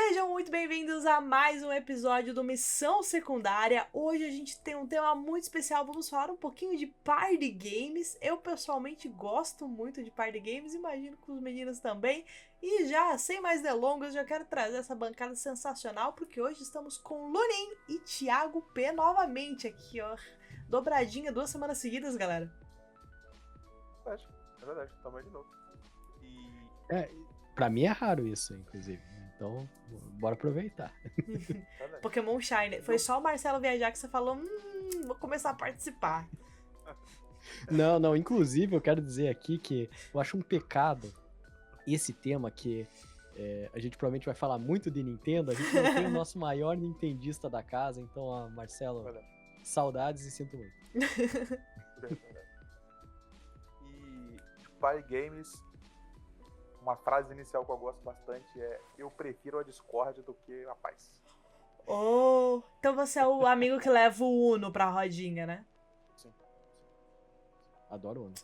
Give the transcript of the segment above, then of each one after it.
Sejam muito bem-vindos a mais um episódio do Missão Secundária. Hoje a gente tem um tema muito especial, vamos falar um pouquinho de party games. Eu pessoalmente gosto muito de party games, imagino que os meninos também. E já, sem mais delongas, já quero trazer essa bancada sensacional, porque hoje estamos com Lunin e Thiago P novamente aqui, ó. Dobradinha, 2 semanas seguidas, galera. É verdade, tamo aí de novo. Pra mim é raro isso, inclusive. Então, bora aproveitar. Pokémon Shine. Foi só o Marcelo viajar que você falou, vou começar a participar. Não, inclusive eu quero dizer aqui que eu acho um pecado esse tema que a gente provavelmente vai falar muito de Nintendo, a gente não tem o nosso maior nintendista da casa, então, ó, Marcelo, saudades e sinto muito. E Party Games, uma frase inicial que eu gosto bastante é: eu prefiro a Discord do que a paz. Oh, então você é o amigo que leva o Uno pra rodinha, né? Sim. Adoro Uno.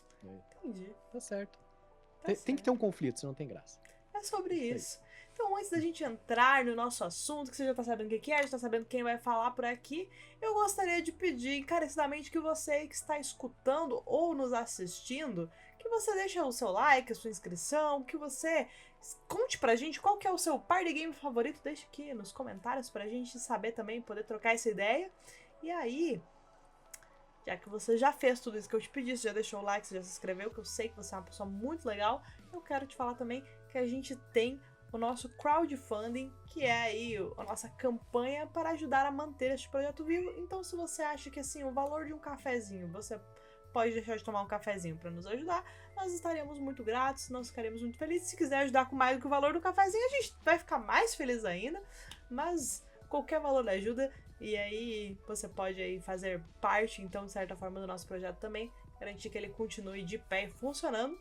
Entendi. Tá certo. Tá Tem que ter um conflito, senão não tem graça. É sobre isso. Então, antes da gente entrar no nosso assunto, que você já tá sabendo o que é, já tá sabendo quem vai falar por aqui, eu gostaria de pedir encarecidamente que você que está escutando ou nos assistindo, que você deixe o seu like, a sua inscrição, que você conte pra gente qual que é o seu party game favorito, deixe aqui nos comentários pra gente saber também, poder trocar essa ideia. E aí, já que você já fez tudo isso que eu te pedi, você já deixou o like, você já se inscreveu, que eu sei que você é uma pessoa muito legal, eu quero te falar também que a gente tem o nosso crowdfunding, que é aí a nossa campanha para ajudar a manter este projeto vivo. Então, se você acha que assim, o valor de um cafezinho, você pode deixar de tomar um cafezinho para nos ajudar, nós estaremos muito gratos, nós ficaremos muito felizes. Se quiser ajudar com mais do que o valor do cafezinho, a gente vai ficar mais feliz ainda, mas qualquer valor ajuda, e aí você pode aí fazer parte, então, de certa forma, do nosso projeto também, garantir que ele continue de pé e funcionando.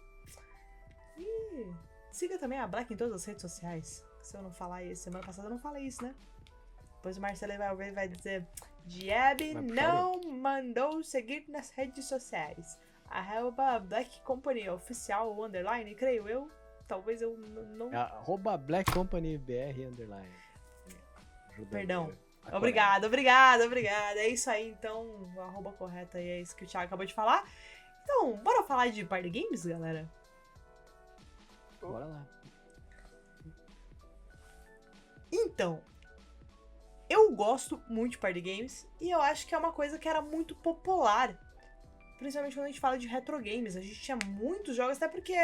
E siga também a Black em todas as redes sociais. Se eu não falar isso, semana passada eu não falei isso, né? Depois o Marcelo vai ouvir e vai dizer: Diab não mandou seguir nas redes sociais. @ Black Company oficial ou underline, creio eu. Talvez eu não. @ Black Company BR underline. Perdão. Obrigada. É isso aí, então. O arroba correto aí é isso que o Thiago acabou de falar. Então, bora falar de party games, galera? Bora lá. Então, eu gosto muito de party games e eu acho que é uma coisa que era muito popular. Principalmente quando a gente fala de retro games. A gente tinha muitos jogos, até porque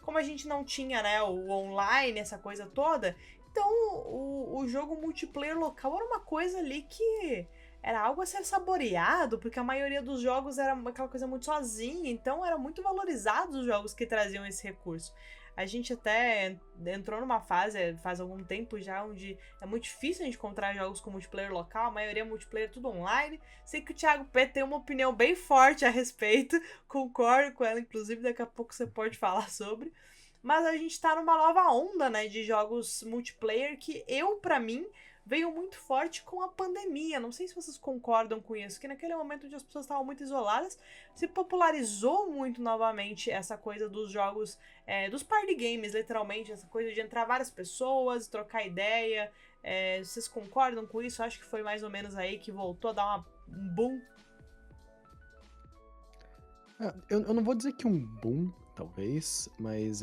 como a gente não tinha, né, o online, essa coisa toda, então o jogo multiplayer local era uma coisa ali que era algo a ser saboreado, porque a maioria dos jogos era aquela coisa muito sozinha, então era muito valorizado os jogos que traziam esse recurso. A gente até entrou numa fase, faz algum tempo já, onde é muito difícil a gente encontrar jogos com multiplayer local, a maioria é multiplayer tudo online. Sei que o Thiago P tem uma opinião bem forte a respeito, concordo com ela, inclusive daqui a pouco você pode falar sobre. Mas a gente tá numa nova onda, né, de jogos multiplayer que pra mim, veio muito forte com a pandemia. Não sei se vocês concordam com isso, que naquele momento onde as pessoas estavam muito isoladas, se popularizou muito novamente essa coisa dos jogos, dos party games, literalmente, essa coisa de entrar várias pessoas, trocar ideia. Vocês concordam com isso? Acho que foi mais ou menos aí que voltou a dar um boom. Eu não vou dizer que um boom, talvez, mas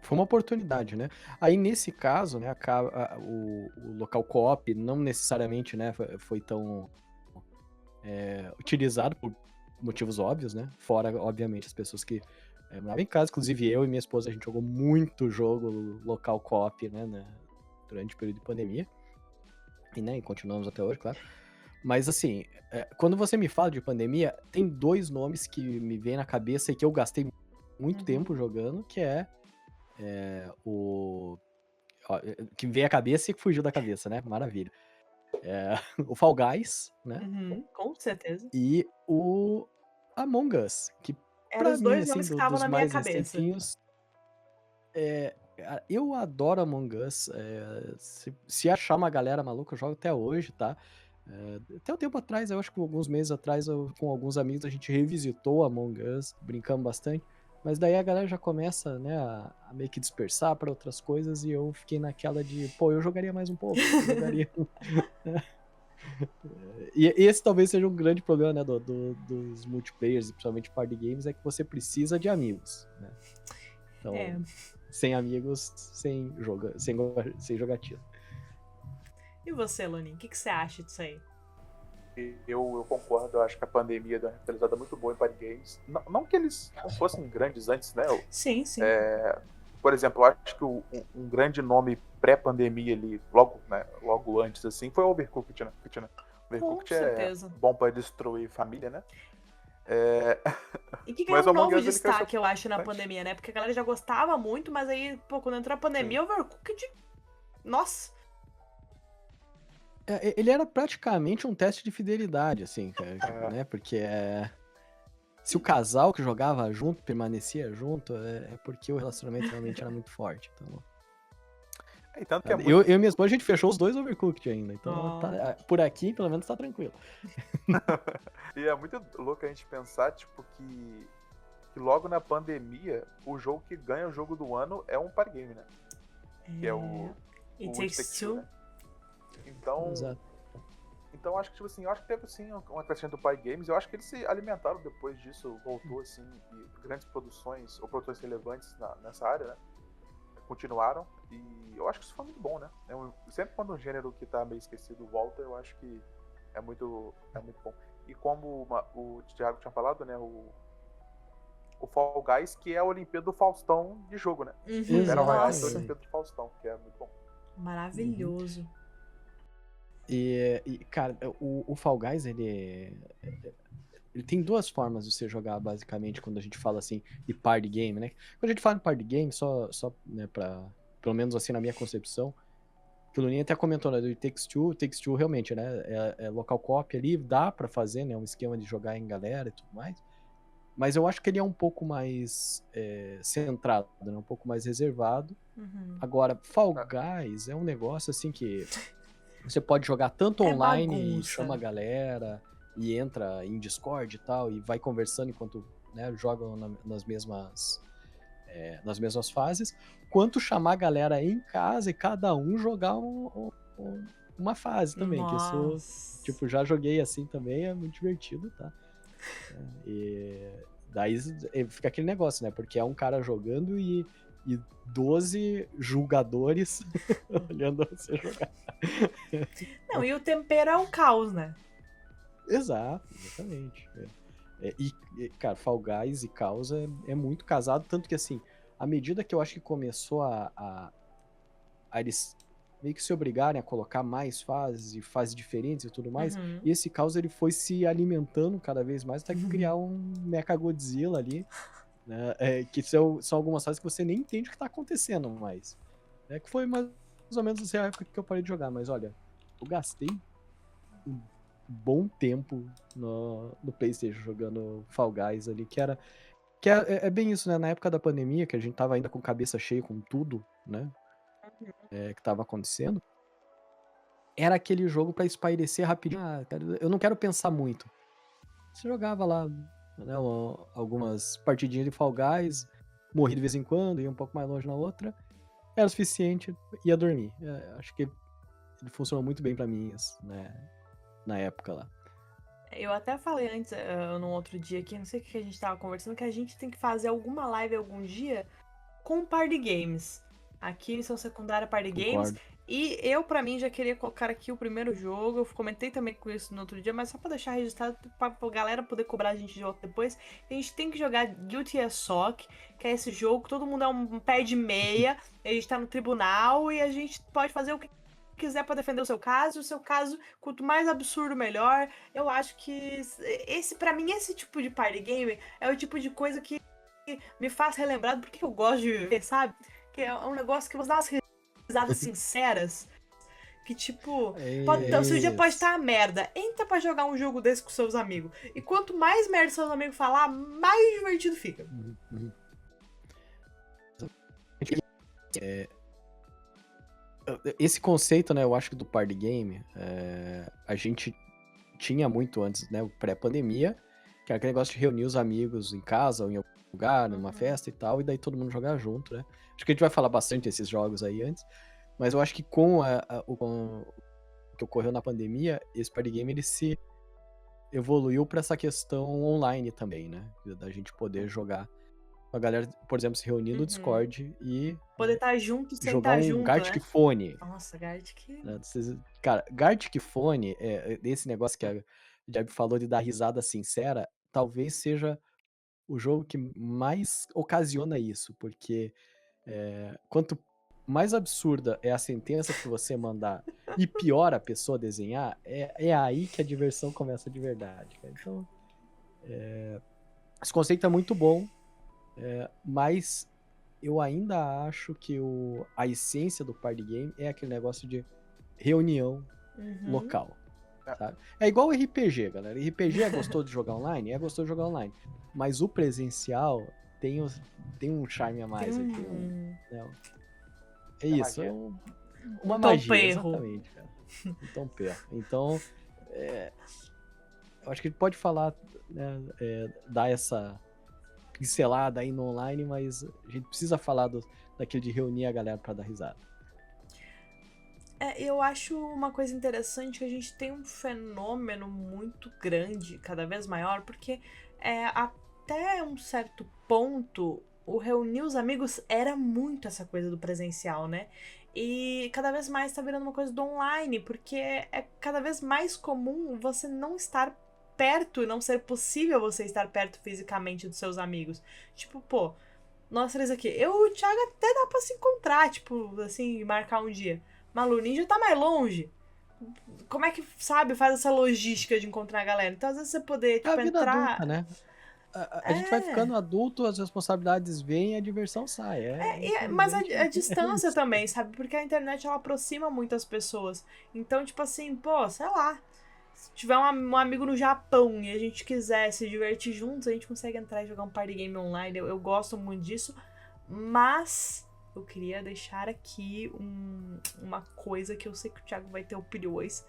foi uma oportunidade, né? Aí, nesse caso, né, o local co-op não necessariamente, né, foi tão utilizado por motivos óbvios, né? Fora, obviamente, as pessoas que moravam em casa. Inclusive, eu e minha esposa, a gente jogou muito jogo local co-op, né, durante o período de pandemia. E continuamos até hoje, claro. Mas, assim, quando você me fala de pandemia, tem 2 nomes que me vêm na cabeça e que eu gastei muito tempo jogando, que o... que veio à cabeça e que fugiu da cabeça, né? Maravilha. O Fall Guys, né? Com certeza. E o Among Us, que Eram pra os mim, dois assim, nomes que estavam dos na minha mais cabeça. recentinhos, eu adoro Among Us. Se achar uma galera maluca, eu jogo até hoje, tá? Até um tempo atrás, eu acho que alguns meses atrás, com alguns amigos, a gente revisitou Among Us, brincamos bastante. Mas daí a galera já começa, né, a meio que dispersar para outras coisas e eu fiquei naquela de, pô, eu jogaria mais um pouco, eu jogaria. E esse talvez seja um grande problema, né, dos multiplayers, e principalmente party games, é que você precisa de amigos, né? Então, sem amigos, sem jogatina. E você, Lunin, o que você acha disso aí? Eu concordo, eu acho que a pandemia deu uma revitalizada muito boa em party games. Não que eles não fossem grandes antes, né? Sim. Por exemplo, eu acho que um grande nome pré-pandemia ali, logo antes, assim, foi o Overcooked, né? Overcooked é bom pra destruir família, né? E que ganhou um novo destaque, eu acho, na pandemia, né? Porque a galera já gostava muito, mas aí, pô, quando entrou a pandemia, o Overcooked... Nossa! Ele era praticamente um teste de fidelidade, assim, cara, né? Porque se o casal que jogava junto permanecia junto, é porque o relacionamento realmente era muito forte. Então... tanto que eu e minha esposa, a gente fechou os 2 Overcooked ainda. Então, por aqui, pelo menos, tá tranquilo. E é muito louco a gente pensar, tipo, que logo na pandemia, o jogo que ganha o jogo do ano é um party game, né? Que é o It Takes Two, né? Então acho que, tipo assim, eu acho que teve assim uma crescente do party games. Eu acho que eles se alimentaram depois disso, voltou assim, e grandes produções, ou produções relevantes nessa área, né? Continuaram, e eu acho que isso foi muito bom, né? Sempre quando um gênero que tá meio esquecido volta, eu acho que é muito bom. E como o Thiago tinha falado, né? O Fall Guys, que é a Olimpíada do Faustão de jogo, né? Battle Royale da Olimpíada do Faustão, que é muito bom. Maravilhoso. E cara, o Fall Guys, ele tem 2 formas de você jogar, basicamente, quando a gente fala assim de party game, né? Quando a gente fala de party game, só né, pelo menos assim na minha concepção, que o Luninha até comentou, né, do It Takes Two realmente, né, é local co-op ali, dá pra fazer, né, um esquema de jogar em galera e tudo mais, mas eu acho que ele é um pouco mais centrado, né, um pouco mais reservado. Agora, Fall Guys é um negócio assim que você pode jogar tanto online, e chama a galera, e entra em Discord e tal, e vai conversando enquanto, né, jogam nas mesmas fases, quanto chamar a galera em casa e cada um jogar uma fase também. Nossa. Que isso, tipo, já joguei assim também, é muito divertido, tá? E daí fica aquele negócio, né? Porque é um cara jogando e 12 julgadores olhando você jogar. Não, e o tempero é o caos, né? Exato, exatamente. E, cara, Fall Guys e caos é muito casado, tanto que, assim, à medida que eu acho que começou a eles meio que se obrigarem a colocar mais fases e fases diferentes e tudo mais, e esse caos ele foi se alimentando cada vez mais até criar um Mechagodzilla ali, né, que são algumas fases que você nem entende o que tá acontecendo mais. Que foi mais ou menos essa época que eu parei de jogar, mas olha, eu gastei um bom tempo no PlayStation jogando Fall Guys ali, que é bem isso, né? Na época da pandemia, que a gente tava ainda com cabeça cheia com tudo, né? Que tava acontecendo. Era aquele jogo pra espairecer rapidinho. Cara, eu não quero pensar muito. Você jogava lá, né, algumas partidinhas de Fall Guys, morri de vez em quando, ia um pouco mais longe na outra. Era o suficiente, ia dormir. Acho que ele funcionou muito bem pra mim, né? Na época lá. Eu até falei antes, num outro dia aqui, não sei o que a gente tava conversando, que a gente tem que fazer alguma live algum dia com party games. Aqui em São Secundária Party Games. E eu, pra mim, já queria colocar aqui o primeiro jogo. Eu comentei também com isso no outro dia, mas só pra deixar registrado, pra galera poder cobrar a gente de volta depois. A gente tem que jogar Guilty as Sock, que é esse jogo que todo mundo é um pé de meia, a gente tá no tribunal e a gente pode fazer o que quiser pra defender o seu caso. O seu caso, quanto mais absurdo, melhor. Eu acho que pra mim, esse tipo de party game é o tipo de coisa que me faz relembrar do que eu gosto de viver, sabe? Que é um negócio que você dá umas risadas sinceras. Que tipo, o seu dia pode estar uma merda. Entra pra jogar um jogo desse com seus amigos. E quanto mais merda seus amigos falar, mais divertido fica. Esse conceito, né, eu acho que do party game, a gente tinha muito antes, né, pré-pandemia, que era aquele negócio de reunir os amigos em casa ou em lugar, numa festa e tal, e daí todo mundo jogar junto, né? Acho que a gente vai falar bastante desses jogos aí antes, mas eu acho que com o que ocorreu na pandemia, esse party game ele se evoluiu pra essa questão online também, né? Da gente poder jogar com a galera, por exemplo, se reunir no Discord e Poder estar junto sem jogar estar um junto, Gartic né? Phone. Nossa, Gartic. Né? Cara, Gartic Phone, desse negócio que a Jab falou de dar risada sincera, talvez seja o jogo que mais ocasiona isso, porque quanto mais absurda é a sentença que você mandar e pior a pessoa desenhar, é aí que a diversão começa de verdade, cara. Então, esse conceito é muito bom, mas eu ainda acho que a essência do party game é aquele negócio de reunião local. Sabe? É igual o RPG, galera. RPG é gostoso de jogar online? É gostoso de jogar online. Mas o presencial tem um charme a mais. É isso. magia. Uma tom magia, perro. exatamente, cara. Um tom perro. Então, eu acho que ele pode falar, né, dar essa pincelada aí no online, mas a gente precisa falar daquele de reunir a galera pra dar risada. Eu acho uma coisa interessante que a gente tem um fenômeno muito grande, cada vez maior, porque até um certo ponto, o reunir os amigos era muito essa coisa do presencial, né? E cada vez mais tá virando uma coisa do online, porque é cada vez mais comum você não estar perto e não ser possível você estar perto fisicamente dos seus amigos. Tipo, pô, nós três aqui. Eu e o Thiago até dá pra se encontrar, tipo, assim, marcar um dia. Malu Ninja tá mais longe. Como é que, sabe, faz essa logística de encontrar a galera? Então, às vezes você poder, tipo, É a vida entrar... adulta, né? A gente vai ficando adulto, as responsabilidades vêm e a diversão sai. Mas a distância também, sabe? Porque a internet, ela aproxima muitas pessoas. Então, tipo assim, pô, sei lá. Se tiver um amigo no Japão e a gente quiser se divertir juntos, a gente consegue entrar e jogar um party game online. Eu gosto muito disso. Mas eu queria deixar aqui uma coisa que eu sei que o Thiago vai ter opiniões.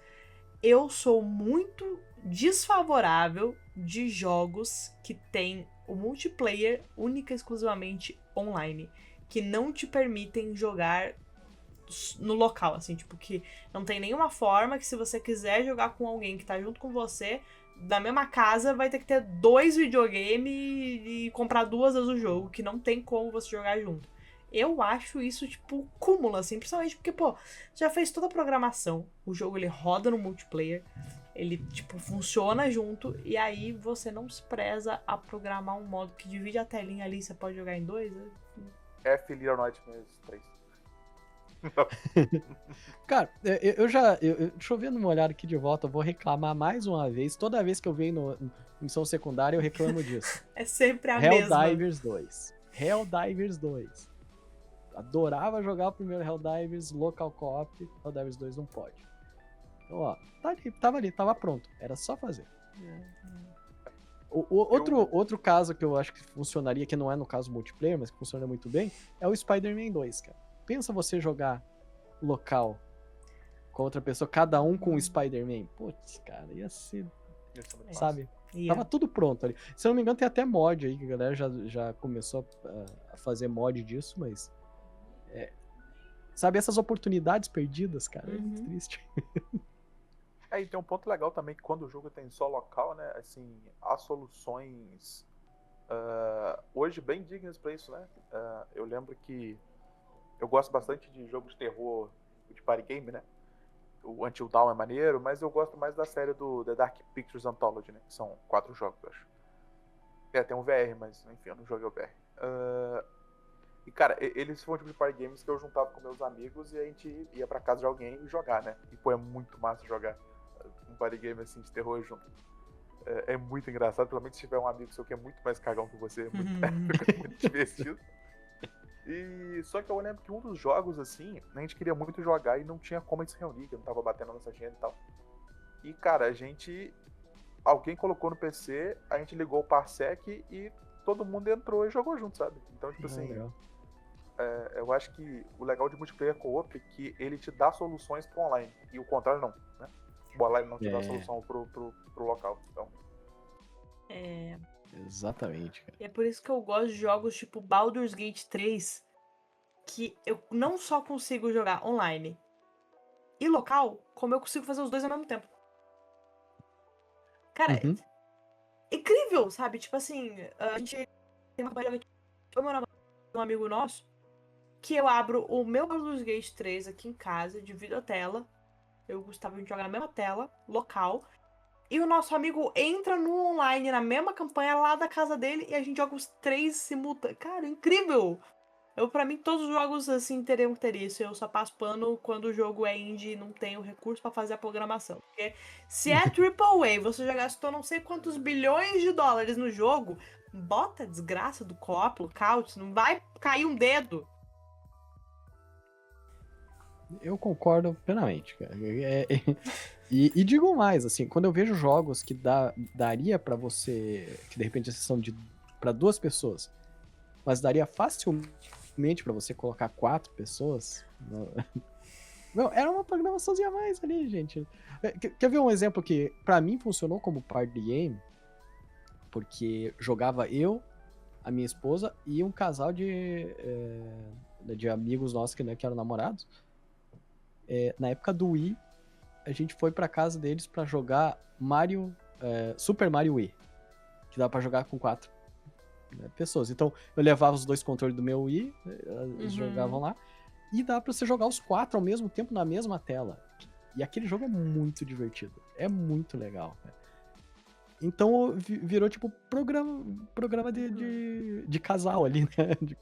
Eu sou muito desfavorável de jogos que tem o multiplayer única e exclusivamente online, que não te permitem jogar no local, assim, tipo, que não tem nenhuma forma que se você quiser jogar com alguém que tá junto com você, da mesma casa, vai ter que ter 2 videogames e comprar 2 vezes o jogo, que não tem como você jogar junto. Eu acho isso, tipo, cúmulo, assim, principalmente porque, pô, já fez toda a programação, o jogo, ele roda no multiplayer, ele, tipo, funciona junto, e aí você não se preza a programar um modo que divide a telinha ali, você pode jogar em 2, né? Little Nightmares 3. Cara, deixa eu ver numa olhada aqui de volta, eu vou reclamar mais uma vez. Toda vez que eu venho em missão secundária, eu reclamo disso. É sempre a mesma. Helldivers 2. Helldivers 2. Adorava jogar o primeiro Helldivers, local co-op. Helldivers 2 não pode. Então, ó, tava pronto. Era só fazer. Outro caso que eu acho que funcionaria, que não é no caso multiplayer, mas que funciona muito bem, é o Spider-Man 2, cara. Pensa você jogar local com outra pessoa, cada um com o Spider-Man. Putz, cara, ia ser, sabe? Tava tudo pronto ali. Se eu não me engano, tem até mod aí, que a galera já começou a fazer mod disso, mas... sabe, essas oportunidades perdidas, cara, é muito triste. E tem um ponto legal também, que quando o jogo tem só local, né, assim, há soluções hoje bem dignas pra isso, né? Eu lembro que eu gosto bastante de jogo de terror de party game, né? O Until Dawn é maneiro, mas eu gosto mais da série do The Dark Pictures Anthology, né? Que são 4 jogos, eu acho. Tem um VR, mas enfim, eu não joguei o VR. E cara, eles foram o tipo de party games que eu juntava com meus amigos e a gente ia pra casa de alguém e jogar, né? E pô, é muito massa jogar um party game assim de terror junto. É muito engraçado, principalmente se tiver um amigo seu que é muito mais cagão que você, fica muito divertido. E só que eu lembro que um dos jogos, assim, a gente queria muito jogar e não tinha como a gente se reunir, que não tava batendo a nossa agenda e tal. E, cara, alguém colocou no PC, a gente ligou o Parsec e todo mundo entrou e jogou junto, sabe? Então, tipo assim, eu acho que o legal de multiplayer co-op é que ele te dá soluções pro online, e o contrário não, né? O online não te dá solução pro local, então... Exatamente, cara. E é por isso que eu gosto de jogos tipo Baldur's Gate 3, que eu não só consigo jogar online e local, como eu consigo fazer os dois ao mesmo tempo. Cara, Uhum. é incrível, sabe? Tipo assim, a gente tem uma companhia, eu, meu namorado, um amigo nosso, que eu abro o meu Baldur's Gate 3 aqui em casa, divido a tela, eu e o Gustavo, a gente joga na mesma tela, local, e o nosso amigo entra no online, na mesma campanha lá da casa dele, e a gente joga os três simultâneos. Cara, incrível! Pra mim, todos os jogos assim teriam que ter isso. Eu só passo pano quando o jogo é indie e não tem o recurso pra fazer a programação. Porque se é AAA, você já gastou não sei quantos bilhões de dólares no jogo, bota a desgraça do co-op, lookout, não vai cair um dedo. Eu concordo plenamente, cara. E digo mais, assim, quando eu vejo jogos que daria pra você, que de repente são para 2 pessoas, mas daria facilmente pra você colocar 4 pessoas. Não, era uma programaçãozinha a mais ali, gente. Quer ver um exemplo que pra mim funcionou como party game? Porque jogava eu, a minha esposa e um casal de amigos nossos que eram namorados. Na época do Wii, a gente foi pra casa deles pra jogar Super Mario Wii, que dá pra jogar com 4 pessoas. Então, eu levava os 2 controles do meu Wii, eles jogavam lá, e dá pra você jogar os 4 ao mesmo tempo na mesma tela. E aquele jogo é muito divertido. É muito legal, cara. Então, virou tipo programa de casal ali, né?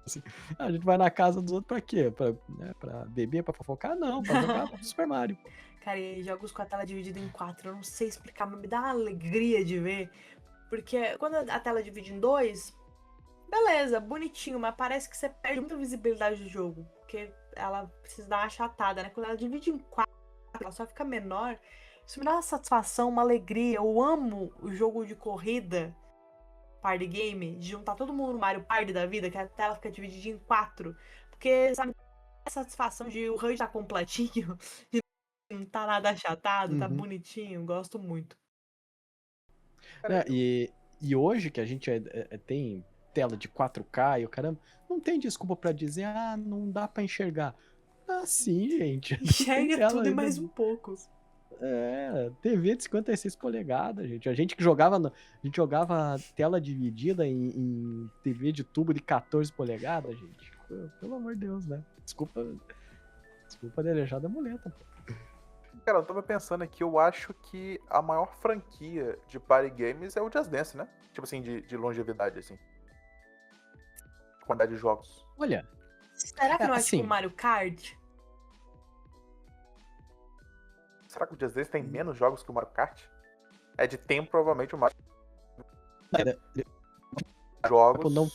Assim, a gente vai na casa dos outros pra quê? Pra beber, pra fofocar? Não, pra jogar Super Mario. Cara, e jogos com a tela dividida em 4, eu não sei explicar, mas me dá uma alegria de ver. Porque quando a tela divide em 2, beleza, bonitinho, mas parece que você perde muita visibilidade do jogo. Porque ela precisa dar uma achatada, né? Quando ela divide em 4, ela só fica menor. Isso me dá uma satisfação, uma alegria. Eu amo o jogo de corrida, party game, de juntar todo mundo no Mario Party da vida, que a tela fica dividida em 4. Porque, sabe, a satisfação de o HUD tá completinho, de não tá nada achatado, tá Uhum. bonitinho, gosto muito. Cara, E hoje que a gente tem tela de 4K e o caramba, não tem desculpa pra dizer, não dá pra enxergar. Ah, sim, gente. Tem Enxerga tela tudo e ainda. mais um pouco. TV de 56 polegadas, gente. A gente jogava tela dividida em TV de tubo de 14 polegadas, gente. Pelo amor de Deus, né? Desculpa de aleijada muleta, pô. cara, eu tava pensando aqui, eu acho que a maior franquia de party games é o Just Dance, né? Tipo assim, de longevidade, assim. Quantidade de jogos. Olha, Será que não é tipo assim, Mario Kart? Será que o Just Dance tem menos jogos que o Mario Kart? É de tempo, provavelmente, o Mario jogos. não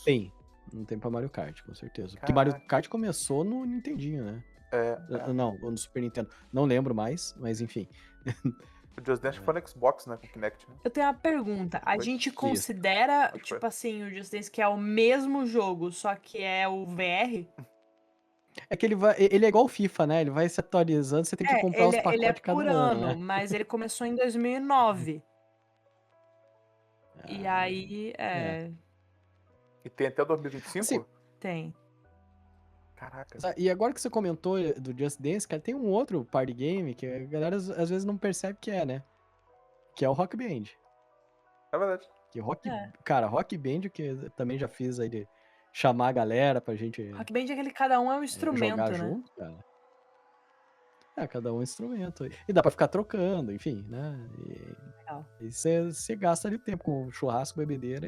tem pra Mario Kart, com certeza. Porque Mario Kart começou no Nintendinho, né? Não, no Super Nintendo. Não lembro mais, mas enfim. O Just Dance foi no Xbox, né? Com o Kinect, né? Eu tenho uma pergunta. A Foi? gente considera, Acho que tipo foi. assim, o Just Dance que é o mesmo jogo, só que é o VR? É que ele é igual o FIFA, né? Ele vai se atualizando, você tem que comprar os Ele é pacotes cada por ano, ano, né? mas ele começou em 2009. E Ah, aí, E tem até 2025? Assim, tem. Caraca. e agora que você comentou do Just Dance, cara, tem um outro party game que a galera às vezes não percebe que é, né? Que é o Rock Band. É verdade. Cara, Rock Band, que eu também já fiz aí de chamar a galera pra gente Rock Band é aquele cada um é um jogar instrumento, né? junto, cara. Cada um instrumento. E dá pra ficar trocando, enfim, né? Legal. E você gasta ali tempo com churrasco, bebedeira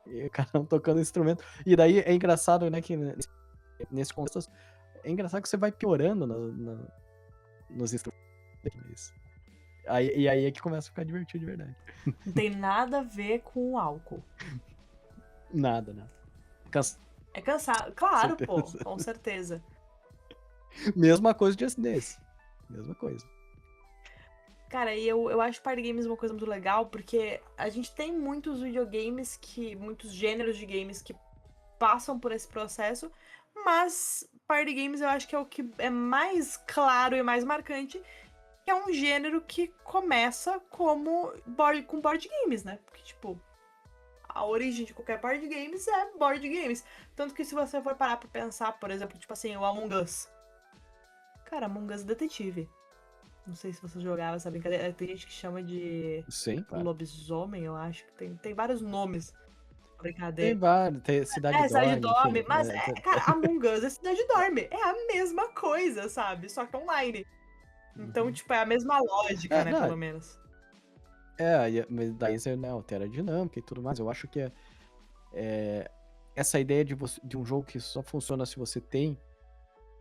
e cada um tocando instrumento. E daí é engraçado, né, que nesse contexto é engraçado que você vai piorando nos instrumentos. E aí é que começa a ficar divertido de verdade. Não tem nada a ver com o álcool. Nada. É cansado. Claro, Certeza. pô, com certeza. Mesma coisa de Just Dance. Mesma coisa. Cara, e eu acho party games uma coisa muito legal, porque a gente tem muitos videogames muitos gêneros de games que passam por esse processo, mas party games eu acho que é o que é mais claro e mais marcante, que é um gênero que começa com board games, né? Porque, tipo, a origem de qualquer board games é board games. Tanto que se você for parar pra pensar, por exemplo, tipo assim, o Among Us. Cara, Among Us é detetive. Não sei se você jogava essa brincadeira. Tem gente que chama de Sim, claro. lobisomem, eu acho que tem vários nomes pra Tem brincadeira. vários, tem Cidade Cidade Dorme, Dorme, enfim. mas, cara, Among Us é Cidade Dorme. É a mesma coisa, sabe? Só que online. Então, tipo, é a mesma lógica, né, não, pelo menos. mas daí você, né, altera a dinâmica e tudo mais. Eu acho que essa ideia de um jogo que só funciona se você tem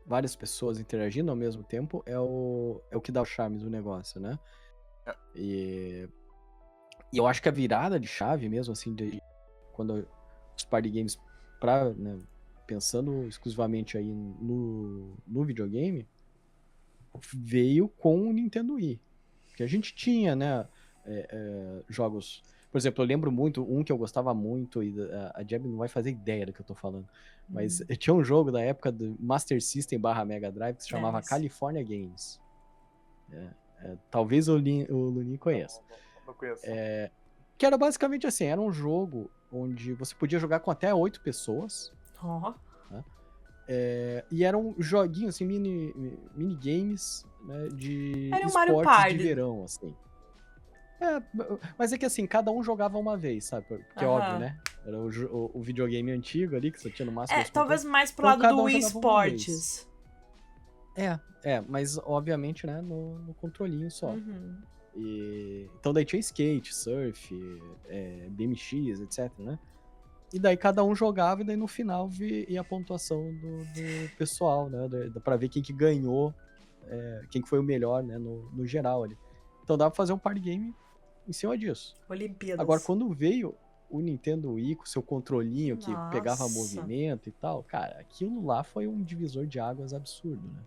várias pessoas interagindo ao mesmo tempo é o que dá o charme do negócio, né? E eu acho que a virada de chave mesmo, assim, quando os party games, né, pensando exclusivamente aí no videogame, veio com o Nintendo Wii. Porque a gente tinha, né, jogos... Por exemplo, eu lembro muito, um que eu gostava muito, e a Jeb não vai fazer ideia do que eu tô falando, mas tinha um jogo da época do Master System / Mega Drive que se chamava California Games. Talvez o Lunin conheça. Não conheço. Que era basicamente assim, era um jogo onde você podia jogar com até 8 pessoas. Né? E eram joguinhos, assim, minigames, né, de era um Mario esportes Party de verão, assim. Mas é que assim, cada um jogava uma vez, sabe? Porque é óbvio, né? Era o videogame antigo ali, que você tinha no máximo 2 talvez controles. mais pro Então, lado cada do um Wii jogava uma vez. Sports. Mas obviamente, né, no controlinho só. Uhum. Então daí tinha skate, surf, BMX, etc, né? E daí cada um jogava e daí no final ia a pontuação do pessoal, né? Pra ver quem que ganhou, quem que foi o melhor, né, no geral ali. Então dava pra fazer um party game em cima disso. Olimpíadas. Agora, quando veio o Nintendo Wii com seu controlinho que Nossa. pegava movimento e tal, cara, aquilo lá foi um divisor de águas absurdo, né?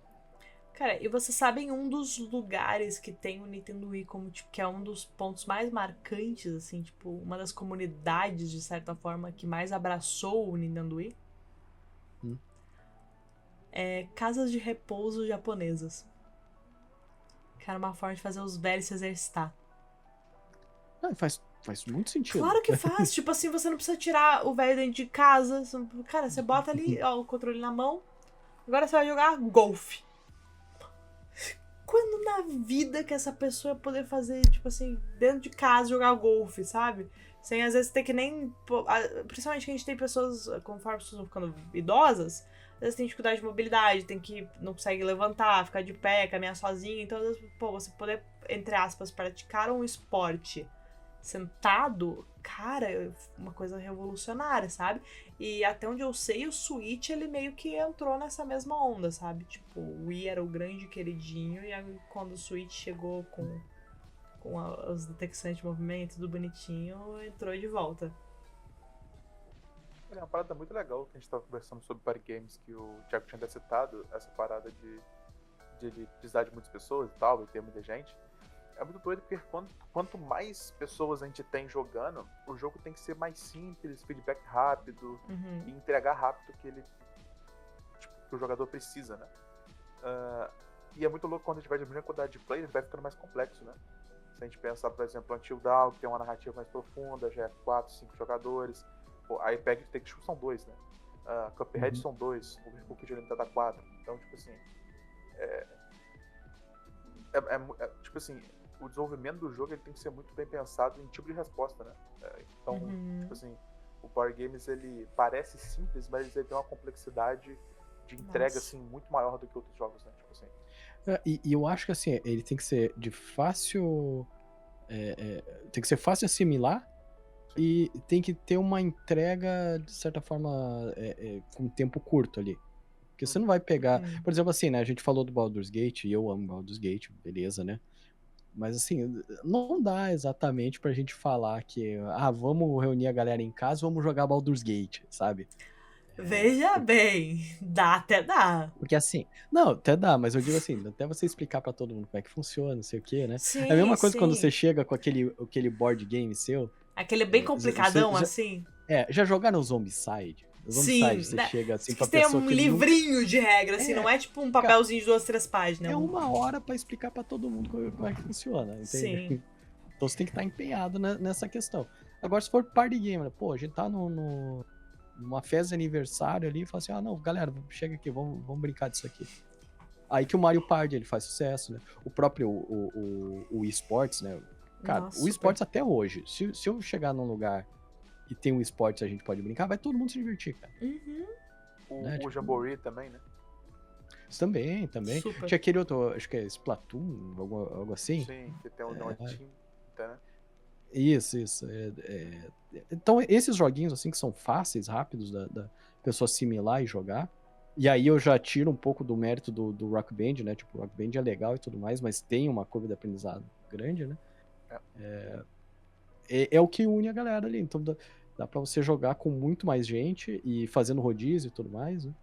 Cara, e vocês sabem um dos lugares que tem o Nintendo Wii como, tipo, que é um dos pontos mais marcantes, assim, tipo, uma das comunidades, de certa forma, que mais abraçou o Nintendo Wii? Casas de repouso japonesas. Que era uma forma de fazer os velhos se exercitar. Faz muito sentido. Claro que faz. Tipo assim, você não precisa tirar o velho dentro de casa. Cara, você bota ali, ó, o controle na mão. Agora você vai jogar golfe. Quando na vida que essa pessoa ia poder fazer, tipo assim, dentro de casa, jogar golfe, sabe? Sem às vezes ter que nem... Principalmente que a gente tem pessoas, conforme as pessoas vão ficando idosas, às vezes tem dificuldade de mobilidade, não consegue levantar, ficar de pé, caminhar sozinho. Então, às vezes, você poder, entre aspas, praticar um esporte sentado, cara, é uma coisa revolucionária, sabe? E até onde eu sei, o Switch, ele meio que entrou nessa mesma onda, sabe? Tipo, o Wii era o grande queridinho, e aí, quando o Switch chegou com as detecções de movimento, tudo bonitinho, entrou de volta. É uma parada muito legal que a gente tava conversando sobre party games, que o Thiago tinha até citado, essa parada de precisar de muitas pessoas e tal, e ter muita gente. É muito doido porque quanto mais pessoas a gente tem jogando, o jogo tem que ser mais simples, feedback rápido, e entregar rápido que que o jogador precisa, né? E é muito louco quando a gente vai diminuindo a quantidade de players, vai ficando mais complexo, né? Se a gente pensar, por exemplo, Until Dawn, que tem uma narrativa mais profunda, já é 4, 5 jogadores. A iPad Take-Two são 2, né? Cuphead são 2, o Overcooked Limited dá 4. Então, tipo assim, tipo assim, o desenvolvimento do jogo ele tem que ser muito bem pensado em tipo de resposta, né? Então, tipo assim, o Power Games ele parece simples, mas ele tem uma complexidade de entrega assim muito maior do que outros jogos, né? Tipo assim. E eu acho que assim, ele tem que ser de fácil. Tem que ser fácil assimilar. E tem que ter uma entrega, de certa forma, com um tempo curto ali. Porque você não vai pegar... Por exemplo, assim, né? A gente falou do Baldur's Gate, e eu amo Baldur's Gate, beleza, né? Mas, assim, não dá exatamente pra gente falar que... vamos reunir a galera em casa, vamos jogar Baldur's Gate, sabe? Veja bem, até dá. Porque, assim... Não, até dá, mas eu digo assim, até você explicar pra todo mundo como é que funciona, não sei o quê, né? Sim, é a mesma coisa quando você chega com aquele board game seu... Aquele bem complicadão, assim. Já jogaram o Zombicide? O Zombicide, você chega assim pra tem pessoa um que livrinho de regra, assim, não é tipo um papelzinho de 2, 3 páginas. É uma hora pra explicar pra todo mundo como é que funciona, entende? Sim. Então você tem que estar empenhado nessa questão. Agora, se for party game, né? Pô, a gente tá numa festa de aniversário ali e fala assim, não, galera, chega aqui, vamos brincar disso aqui. Aí que o Mario Party, ele faz sucesso, né? O próprio, o esportes, né? Cara, Nossa, o esportes até hoje, se eu chegar num lugar e tem um esportes a gente pode brincar, vai todo mundo se divertir, cara. Né? O Jamboree também, né? Isso também. Super. Tinha aquele outro, acho que é Splatoon, algo assim. Sim, que tem um time, né? Isso. Então, esses joguinhos, assim, que são fáceis, rápidos, da pessoa assimilar e jogar. E aí eu já tiro um pouco do mérito do Rock Band, né? Tipo, o Rock Band é legal e tudo mais, mas tem uma curva de aprendizado grande, né? É o que une a galera ali. Então dá pra você jogar com muito mais gente e fazendo rodízio e tudo mais, né?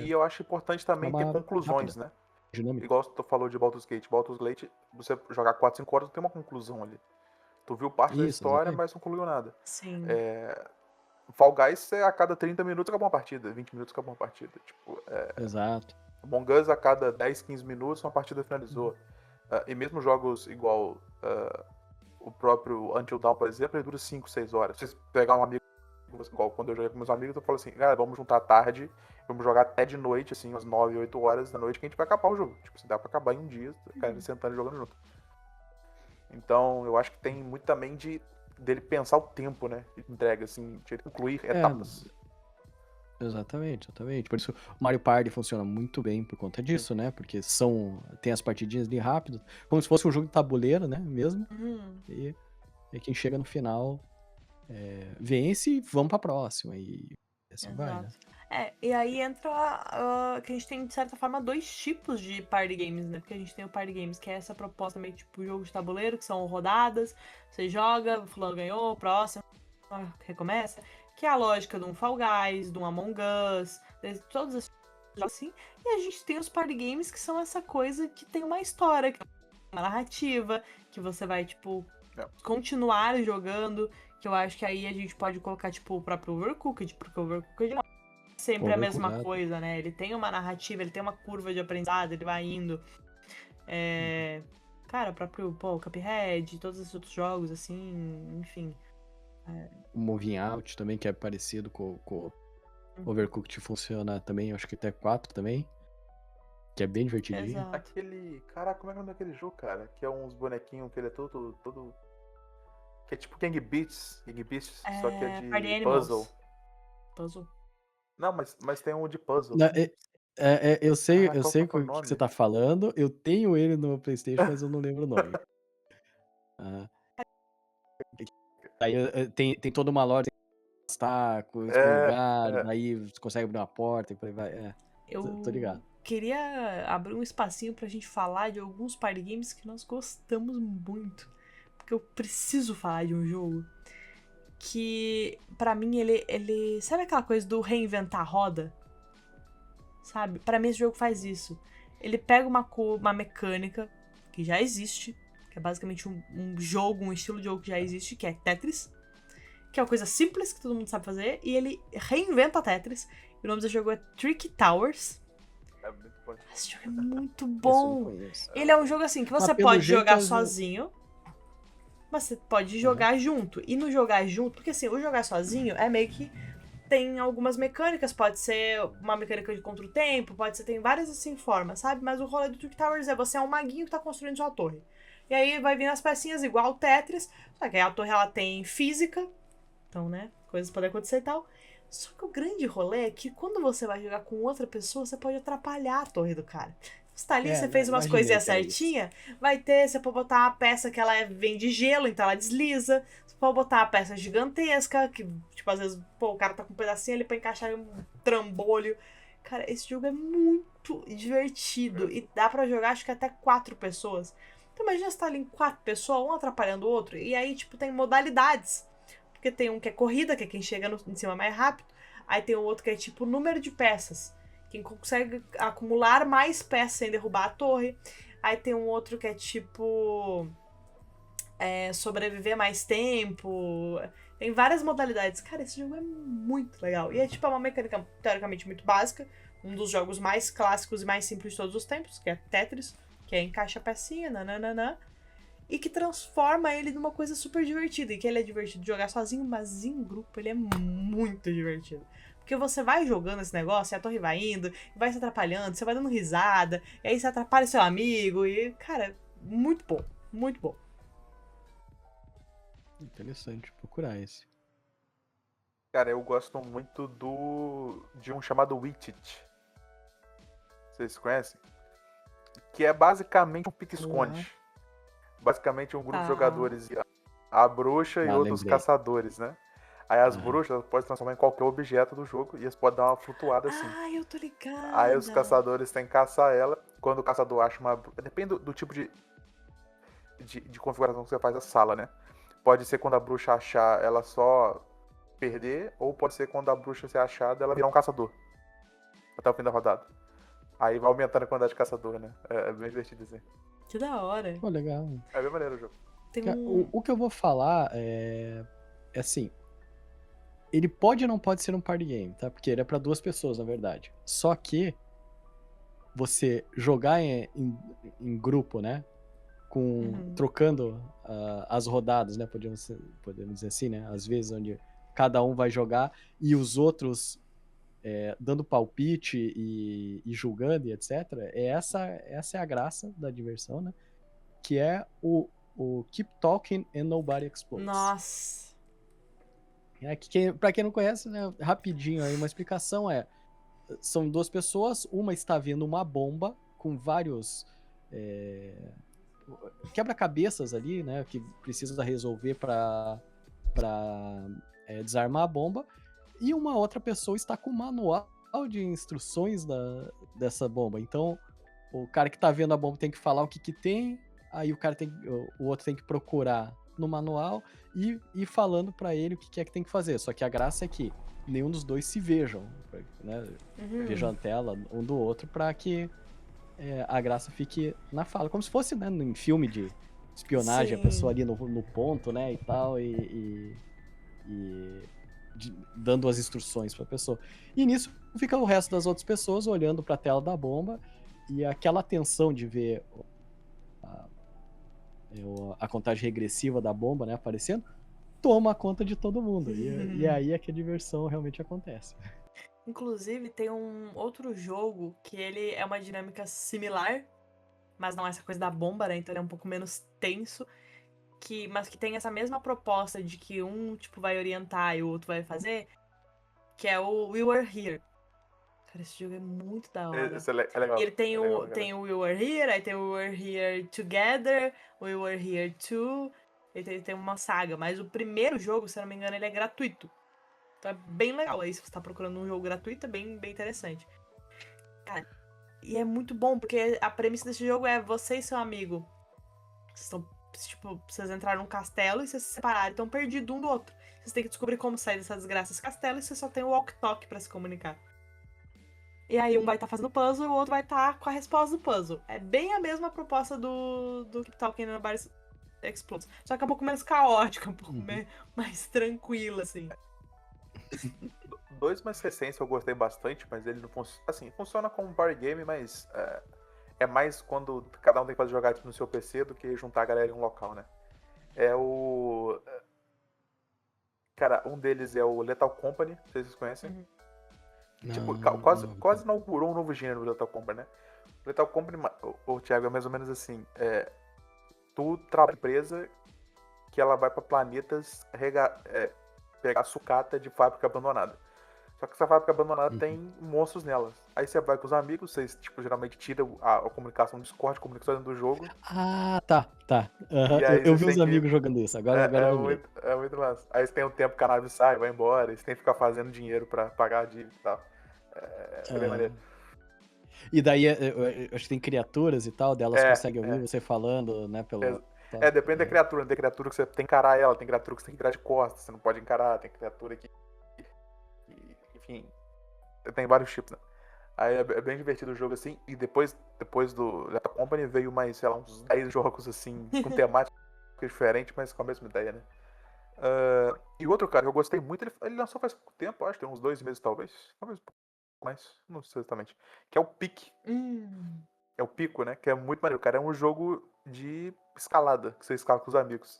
E eu acho importante também ter conclusões, rápida, né? dinâmica. Igual tu falou de Baldur's Gate. Baldur's Gate, você jogar 4, 5 horas, não tem uma conclusão ali. Tu viu parte da história, exatamente. mas não concluiu nada. Sim. Fall Guys, a cada 30 minutos acabou uma partida, 20 minutos acabou uma partida. Tipo, Exato. Among Us, a cada 10, 15 minutos uma partida finalizou. E mesmo jogos igual o próprio Until Dawn, por exemplo, ele dura 5, 6 horas. Se você pegar um amigo, igual quando eu joguei com meus amigos, eu falo assim, cara, vamos juntar à tarde, vamos jogar até de noite, assim, umas 9, 8 horas da noite, que a gente vai acabar o jogo. Tipo, se dá pra acabar em um dia, cara, sentando e jogando junto. Então, eu acho que tem muito também dele pensar o tempo, né? De entrega, assim, de concluir etapas. Exatamente. Por isso o Mario Party funciona muito bem por conta disso, né? Porque tem as partidinhas ali rápido, como se fosse um jogo de tabuleiro, né? Mesmo. E quem chega no final vence e vamos pra próxima. E assim vai, né? E aí entra que a gente tem, de certa forma, 2 tipos de party games, né? Porque a gente tem o party games, que é essa proposta meio tipo jogo de tabuleiro, que são rodadas, você joga, o fulano ganhou, próximo, recomeça. Que é a lógica de um Fall Guys, de um Among Us, de todos esses jogos assim. E a gente tem os party games, que são essa coisa que tem uma história, que tem uma narrativa, que você vai, tipo, continuar jogando. Que eu acho que aí a gente pode colocar, tipo, o próprio Overcooked, porque o Overcooked não é sempre a mesma coisa, né? Ele tem uma narrativa, ele tem uma curva de aprendizado, ele vai indo. Cara, o próprio Cuphead, todos esses outros jogos, assim, enfim. O Moving Out também, que é parecido com o Overcooked, funciona também, acho que até 4 também. Que é bem divertidinho. Exato. Aquele. Caraca, como é que é o nome daquele jogo, cara? Que é uns bonequinhos que ele é todo. Que é tipo Gang Beasts, só que é de puzzle. Puzzle. Não, mas tem um de puzzle. Não, eu sei qual o que é o que nome? você tá falando. Eu tenho ele no PlayStation, mas eu não lembro o nome. Aí tem toda uma lore, obstáculos, lugar, aí você consegue abrir uma porta e por aí vai. Tô ligado. Queria abrir um espacinho pra gente falar de alguns party games que nós gostamos muito. Porque eu preciso falar de um jogo que, pra mim, ele... Sabe aquela coisa do reinventar a roda? Sabe? Pra mim, esse jogo faz isso. Ele pega uma mecânica que já existe, que é basicamente um jogo, um estilo de jogo que já existe, que é Tetris, que é uma coisa simples que todo mundo sabe fazer, e ele reinventa Tetris. E o nome desse jogo é Tricky Towers. É muito bom. Esse jogo é muito bom. Ele é um jogo assim que você pelo pode jeito, jogar sozinho, mas você pode jogar junto. E no jogar junto, porque assim, o jogar sozinho é meio que tem algumas mecânicas, pode ser uma mecânica de contra o tempo, pode ser, tem várias assim formas, sabe? Mas o rolê do Trick Towers é você é um maguinho que tá construindo sua torre. E aí vai vir as pecinhas igual o Tetris, só que aí a torre ela tem física, então, né, coisas podem acontecer e tal. Só que o grande rolê é que quando você vai jogar com outra pessoa, você pode atrapalhar a torre do cara. Você tá ali, você fez umas coisinhas certinhas, vai ter, você pode botar uma peça que ela vem de gelo, então ela desliza. Você pode botar uma peça gigantesca, que, tipo, às vezes, o cara tá com um pedacinho ali pra encaixar em um trambolho. Cara, esse jogo é muito divertido e dá pra jogar, acho que até 4 pessoas. Então imagina você tá ali em 4 pessoas, um atrapalhando o outro, e aí, tipo, tem modalidades. Porque tem um que é corrida, que é quem chega em cima mais rápido. Aí tem o outro que é tipo número de peças. Quem consegue acumular mais peças sem derrubar a torre. Aí tem um outro que é tipo... sobreviver mais tempo. Tem várias modalidades. Cara, esse jogo é muito legal. E é tipo uma mecânica teoricamente muito básica. Um dos jogos mais clássicos e mais simples de todos os tempos, que é Tetris. Que é encaixa a pecinha, nananana. e que transforma ele numa coisa super divertida. E que ele é divertido de jogar sozinho, mas em grupo ele é muito divertido. Porque você vai jogando esse negócio, e a torre vai indo, vai se atrapalhando, você vai dando risada, e aí você atrapalha seu amigo, e, cara, muito bom, muito bom. Interessante procurar esse. Cara, eu gosto muito de um chamado Witch. Vocês conhecem? Que é basicamente um pique-esconde. Basicamente um grupo de jogadores, a bruxa e outros lembrei. caçadores, né? Aí as bruxas elas podem se transformar em qualquer objeto do jogo e eles podem dar uma flutuada assim. Ai, eu tô ligada. Aí os caçadores têm que caçar ela. Quando o caçador acha uma... Depende do tipo de configuração que você faz a sala, né? Pode ser quando a bruxa achar ela só perder, ou pode ser quando a bruxa ser achada ela virar um caçador. Até o fim da rodada. Aí vai aumentando a quantidade de caçador, né? É bem divertido assim. Que da hora. Pô, legal. É bem maneiro o jogo. Tem O que eu vou falar é assim, ele pode ou não pode ser um party game, tá? Porque ele é pra 2 pessoas, na verdade. Só que você jogar em grupo, né? Trocando as rodadas, né? Podemos dizer assim, né? Às vezes onde cada um vai jogar e os outros dando palpite e julgando e etc. Essa é a graça da diversão, né? Que é o Keep Talking and Nobody Explodes. Nossa. Pra quem não conhece, né, rapidinho aí, uma explicação são 2 pessoas, uma está vendo uma bomba com vários quebra-cabeças ali, né, que precisa resolver para desarmar a bomba, e uma outra pessoa está com o manual de instruções dessa bomba. Então, o cara que tá vendo a bomba tem que falar o que tem, aí o outro tem que procurar no manual e ir falando pra ele o que é que tem que fazer. Só que a graça é que nenhum dos dois se vejam, né? Vejam a tela um do outro pra que a graça fique na fala. Como se fosse, né, em filme de espionagem, Sim. a pessoa ali no ponto, né, e tal, dando as instruções pra pessoa. E nisso fica o resto das outras pessoas olhando pra tela da bomba e aquela tensão de ver a contagem regressiva da bomba, né, aparecendo, toma conta de todo mundo. E aí é que a diversão realmente acontece. Inclusive, tem um outro jogo que ele é uma dinâmica similar, mas não é essa coisa da bomba, né? Então ele é um pouco menos tenso, mas que tem essa mesma proposta de que um, tipo, vai orientar e o outro vai fazer, que é o We Were Here. Cara, esse jogo é muito da hora. Esse é legal. E ele tem, legal, tem o We Were Here, aí tem o We Were Here Together, o We Were Here Too, ele tem uma saga, mas o primeiro jogo, se eu não me engano, ele é gratuito. Então é bem legal. Aí se você tá procurando um jogo gratuito, é bem, bem interessante. Cara, e é muito bom, porque a premissa desse jogo é você e seu amigo. Vocês entraram num castelo e vocês se separaram, estão perdidos um do outro. Vocês têm que descobrir como sair dessa desgraça desse castelo e você só tem o walk-talk pra se comunicar. E aí um vai estar fazendo puzzle e o outro vai estar com a resposta do puzzle. É bem a mesma proposta do Keep Talking and Nobody Explodes. Só que é um pouco menos caótica, um pouco mais tranquila, assim. 2 mais recentes eu gostei bastante, mas ele não funciona. Assim, funciona como um party game, mas é mais quando cada um tem que fazer jogar no seu PC do que juntar a galera em um local, né? É o. Cara, um deles é o Lethal Company, não sei se vocês conhecem. Tipo, quase inaugurou um novo gênero do Lethal Company, né? O Lethal Company, o Thiago, é mais ou menos assim. Tu trabalha em empresa que ela vai pra planetas pegar sucata de fábrica abandonada. Só que essa fábrica abandonada tem monstros nelas. Aí você vai com os amigos, vocês, tipo, geralmente tiram a comunicação do Discord, a comunicação dentro do jogo. Ah, tá. E aí Eu vi vocês uns têm amigos jogando isso, agora eu lembrei. é muito massa. Aí você tem um tempo que a nave sai, vai embora, e você tem que ficar fazendo dinheiro pra pagar a dívida e tal. É bem maneiro. E daí, eu acho que tem criaturas e tal, delas conseguem ouvir você falando, né, pelo... Depende da criatura. Tem criatura que você tem que encarar ela, tem criatura que você tem que virar de costas, você não pode encarar, tem criatura que enfim, tem vários tipos, né? Aí é bem divertido o jogo assim, e depois do Lethal Company veio mais, sei lá, uns 10 jogos assim, com temática diferente, mas com a mesma ideia, né? E outro cara que eu gostei muito, ele lançou faz pouco tempo, acho que tem uns 2 meses talvez um pouco mais, não sei exatamente, que é o Peak. É o Pico, né? Que é muito maneiro. Cara, é um jogo de escalada, que você escala com os amigos.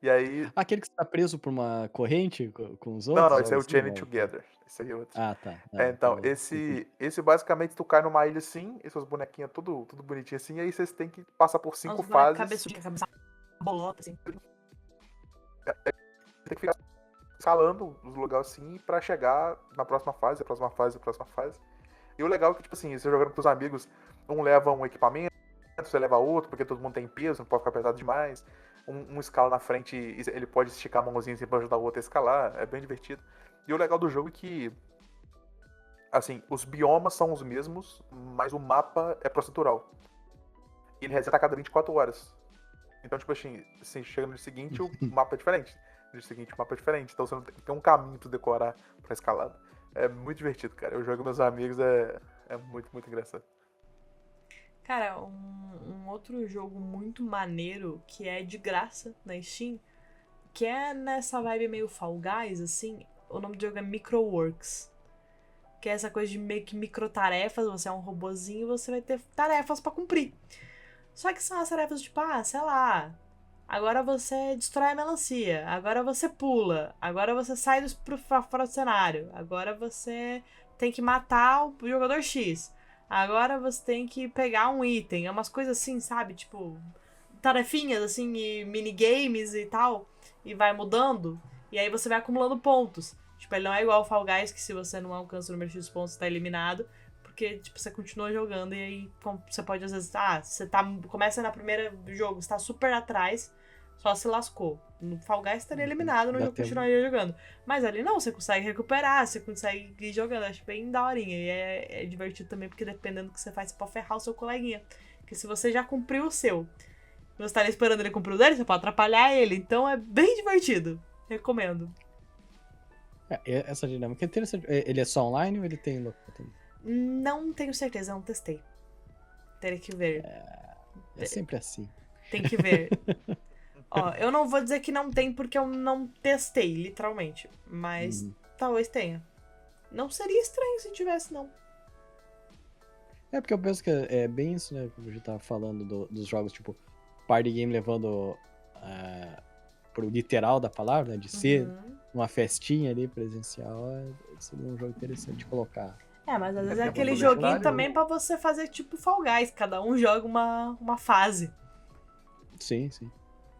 E aí. Aquele que você tá preso por uma corrente com os Não, outros, não, esse algo é o assim? Chained Não. Together. Esse aí é outro. Ah, tá. Então, Confundi. esse basicamente tu cai numa ilha assim, e suas bonequinhas tudo bonitinho assim, e aí vocês têm que passar por 5 Os bonecos fases. cabeça bolota, assim. Tem que ficar escalando os lugares assim pra chegar na próxima fase, a próxima fase, a próxima fase. E o legal é que, tipo assim, você jogando com os amigos, um leva um equipamento, você leva outro, porque todo mundo tem peso, não pode ficar pesado demais. Um escala na frente, ele pode esticar a mãozinha assim pra ajudar o outro a escalar, é bem divertido. E o legal do jogo é que, assim, os biomas são os mesmos, mas o mapa é procedural. E ele reseta a cada 24 horas. Então, tipo assim, você chega no dia seguinte, o mapa é diferente. No dia seguinte, o mapa é diferente. Então você não tem um caminho pra decorar pra escalada. É muito divertido, cara. Eu jogo com meus amigos, é muito, muito engraçado. Cara, um outro jogo muito maneiro que é de graça na Steam, que é nessa vibe meio Fall Guys, assim, o nome do jogo é Microworks. Que é essa coisa de meio que microtarefas, você é um robozinho e você vai ter tarefas pra cumprir. Só que são as tarefas tipo, sei lá, agora você destrói a melancia, agora você pula, agora você sai pra fora do cenário, agora você tem que matar o jogador X, agora você tem que pegar um item, é umas coisas assim, sabe? Tipo, tarefinhas assim, e minigames e tal, e vai mudando, e aí você vai acumulando pontos. Tipo, ele não é igual ao Fall Guys, que se você não alcança o número X pontos, você tá eliminado. Porque, tipo, você continua jogando e aí você pode, às vezes, você começa na primeira jogo, você tá super atrás, só se lascou. No Fall Guys estaria eliminado, no jogo continuaria jogando. Mas ali não, você consegue recuperar, você consegue ir jogando, acho bem daorinha. E é divertido também, porque dependendo do que você faz, você pode ferrar o seu coleguinha. Porque se você já cumpriu o seu, você tá ali esperando ele cumprir o dele, você pode atrapalhar ele. Então é bem divertido. Recomendo. Essa dinâmica é interessante. Ele é só online ou ele tem local também? Não tenho certeza, não testei. Teria que ver. É sempre assim. Tem que ver. Ó, eu não vou dizer que não tem porque eu não testei, literalmente. Mas talvez tenha. Não seria estranho se tivesse, não. É porque eu penso que é bem isso, né? Como a gente tava falando dos jogos, tipo, party game levando pro literal da palavra, né? De ser uma festinha ali presencial, seria um jogo interessante de colocar. Mas às vezes é aquele joguinho também pra você fazer tipo Fall Guys. Cada um joga uma fase. Sim.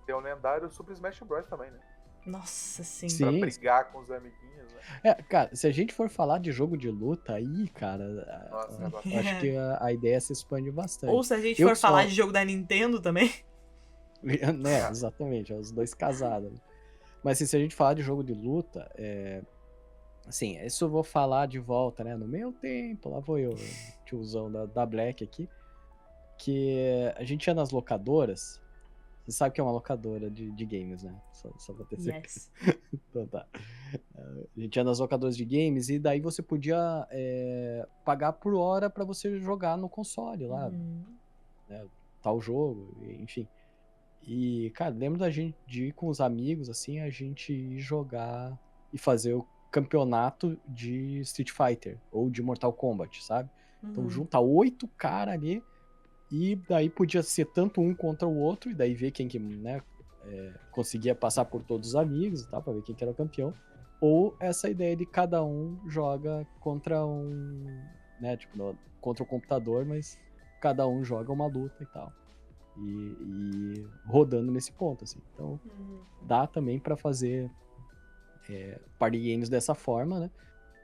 Tem o lendário Super Smash Bros. Também, né? Nossa, sim. Pra brigar com os amiguinhos, né? Cara, se a gente for falar de jogo de luta aí, cara, eu acho que a ideia se expande bastante. Ou se a gente for falar de jogo da Nintendo também. Né, exatamente, os dois casados. Mas assim, se a gente falar de jogo de luta, assim, isso eu vou falar de volta, né? No meu tempo, lá vou eu, tiozão da Black aqui, que a gente ia nas locadoras. Você sabe que é uma locadora de games, né? Só pra ter certeza. Yes. Então tá. A gente ia nas locadoras de games e daí você podia pagar por hora pra você jogar no console lá. Né? Tal jogo, enfim. E, cara, lembro da gente de ir com os amigos, assim, a gente ir jogar e fazer o campeonato de Street Fighter ou de Mortal Kombat, sabe? Então junta 8 caras ali e daí podia ser tanto um contra o outro e daí ver quem que, né, conseguia passar por todos os amigos e tal, pra ver quem que era o campeão. Ou essa ideia de cada um joga contra né, tipo, contra o computador, mas cada um joga uma luta e tal. E rodando nesse ponto, assim. Então, dá também pra fazer party games dessa forma, né?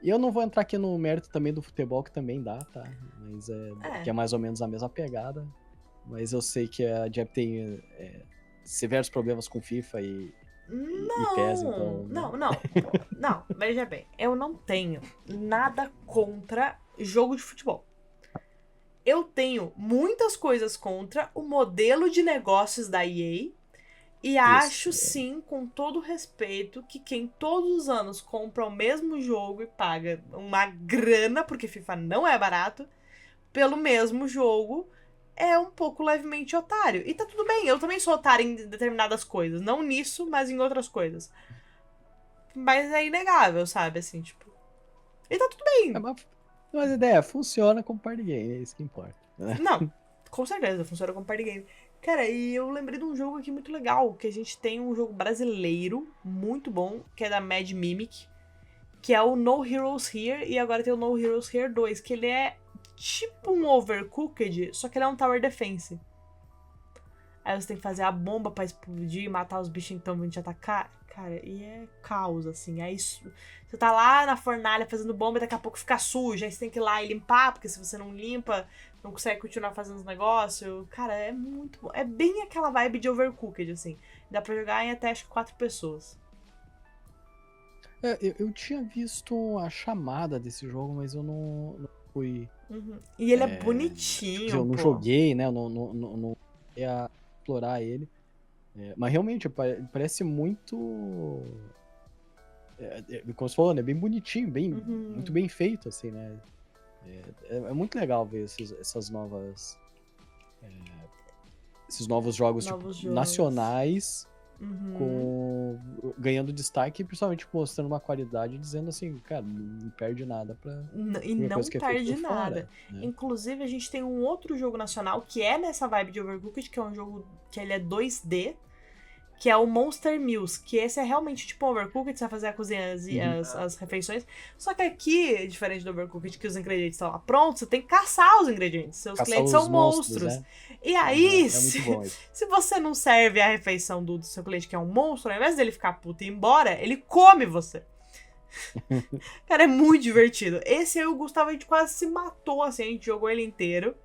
E eu não vou entrar aqui no mérito também do futebol, que também dá, tá? Mas que é mais ou menos a mesma pegada. Mas eu sei que a Jeb tem severos problemas com FIFA e PES, então... Não, veja bem. Eu não tenho nada contra jogo de futebol. Eu tenho muitas coisas contra o modelo de negócios da EA e acho sim, com todo respeito, que quem todos os anos compra o mesmo jogo e paga uma grana, porque FIFA não é barato, pelo mesmo jogo, é um pouco levemente otário. E tá tudo bem, eu também sou otário em determinadas coisas. Não nisso, mas em outras coisas. Mas é inegável, sabe? Assim, tipo... E tá tudo bem. Mas a ideia funciona como party game, é isso que importa. Né? Não, Com certeza, funciona como party game. Cara, e eu lembrei de um jogo aqui muito legal, que a gente tem um jogo brasileiro muito bom, que é da Mad Mimic, que é o No Heroes Here, e agora tem o No Heroes Here 2, que ele é tipo um Overcooked, só que ele é um Tower Defense. Aí você tem que fazer a bomba pra explodir e matar os bichos então vão te atacar. Cara, e é caos, assim. Aí você tá lá na fornalha fazendo bomba e daqui a pouco fica sujo. Aí você tem que ir lá e limpar, porque se você não limpa, não consegue continuar fazendo os negócios. Cara, é muito bom. É bem aquela vibe de Overcooked, assim. Dá pra jogar em até acho que 4 pessoas. Eu tinha visto a chamada desse jogo, mas eu não fui. Uhum. E ele é bonitinho, Eu não pô. joguei, né? Eu não ia explorar ele. Mas realmente, parece muito. Como você falou, né? Bem bonitinho, muito bem feito, assim, né? É muito legal ver essas novas. Esses novos jogos, nacionais. Ganhando destaque e principalmente mostrando uma qualidade, dizendo assim, cara, não perde nada pra. E não perde nada. Fora, né? Inclusive, a gente tem um outro jogo nacional que é nessa vibe de Overcooked, que é um jogo que ele é 2D, que é o Monster Meals, que esse é realmente tipo um Overcooked, você vai fazer a cozinha e as refeições. Só que aqui, diferente do Overcooked, que os ingredientes estão lá prontos, você tem que caçar os ingredientes. Seus clientes são monstros. Né? E aí, se você não serve a refeição do seu cliente, que é um monstro, ao invés dele ficar puto e ir embora, ele come você. Cara, é muito divertido. Esse aí o Gustavo, a gente quase se matou, assim, a gente jogou ele inteiro.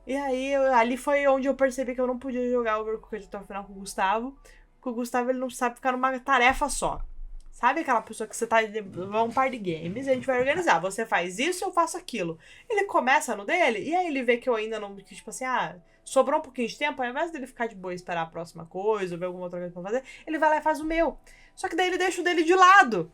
E aí, ali foi onde eu percebi que eu não podia jogar Overcooked até o final com o Gustavo. Porque o Gustavo, ele não sabe ficar numa tarefa só. Sabe aquela pessoa que você tá... Vamos par de games e a gente vai organizar. Você faz isso, eu faço aquilo. Ele começa no dele, e aí ele vê que eu ainda não... Que, tipo assim, sobrou um pouquinho de tempo, ao invés dele ficar de boa e esperar a próxima coisa, ou ver alguma outra coisa pra fazer, ele vai lá e faz o meu. Só que daí ele deixa o dele de lado.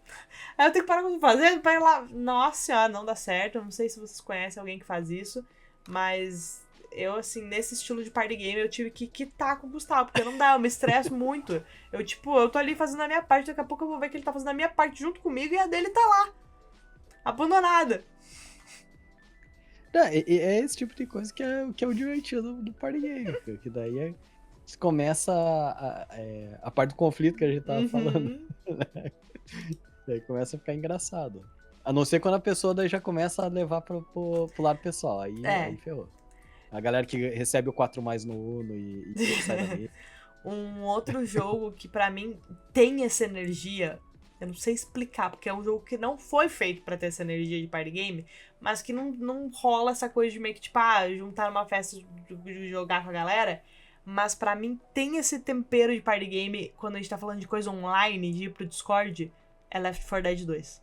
Aí eu tenho que parar o que eu tô fazendo pra ir lá... Nossa senhora, não dá certo. Eu não sei se vocês conhecem alguém que faz isso, mas... Eu, assim, nesse estilo de party game, eu tive que quitar com o Gustavo, porque não dá, eu me estresso muito. Eu tô ali fazendo a minha parte, daqui a pouco eu vou ver que ele tá fazendo a minha parte junto comigo e a dele tá lá, abandonada. É esse tipo de coisa que é o divertido do party game, porque daí começa a parte do conflito que a gente tava falando. Daí começa a ficar engraçado. A não ser quando a pessoa daí já começa a levar pro lado pessoal, aí ferrou. A galera que recebe o 4+ no Uno e sai dali. Um outro jogo que pra mim tem essa energia, eu não sei explicar, porque é um jogo que não foi feito pra ter essa energia de party game, mas que não rola essa coisa de meio que, tipo, juntar numa festa de jogar com a galera, mas pra mim tem esse tempero de party game quando a gente tá falando de coisa online, de ir pro Discord, é Left 4 Dead 2.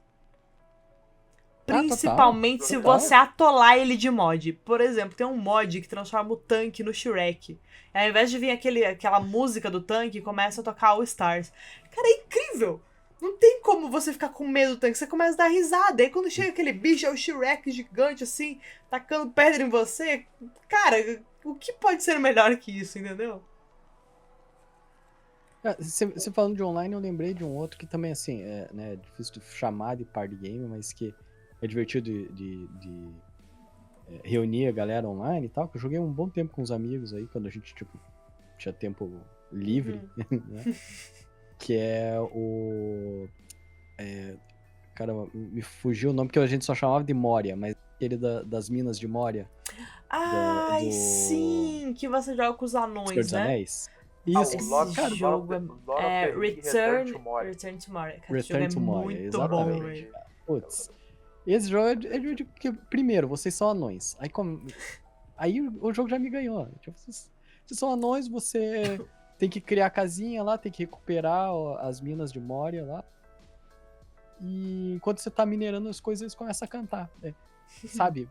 Principalmente se você atolar ele de mod. Por exemplo, tem um mod que transforma o tanque no Shrek. E ao invés de vir aquela música do tanque, começa a tocar All Stars. Cara, é incrível! Não tem como você ficar com medo do tanque, você começa a dar risada. Aí quando chega aquele bicho, é o Shrek gigante, assim, tacando pedra em você. Cara, o que pode ser melhor que isso, entendeu? Você falando de online, eu lembrei de um outro que também, assim, é difícil de chamar de party game, mas que é divertido de reunir a galera online e tal, que eu joguei um bom tempo com os amigos aí, quando a gente, tipo, tinha tempo livre, né? Que é o... cara, me fugiu o nome, que a gente só chamava de Moria, mas aquele das minas de Moria. Sim! Que você joga com os anões, Senhor dos né? Anéis. Isso, esse jogo é Return to Moria. Return to Moria, exatamente. Putz. Esse jogo é divertido porque, primeiro, vocês são anões. Aí o jogo já me ganhou. Tipo, vocês são anões, você tem que criar a casinha lá, tem que recuperar as minas de Moria lá. E enquanto você tá minerando as coisas, eles começam a cantar. Sabe?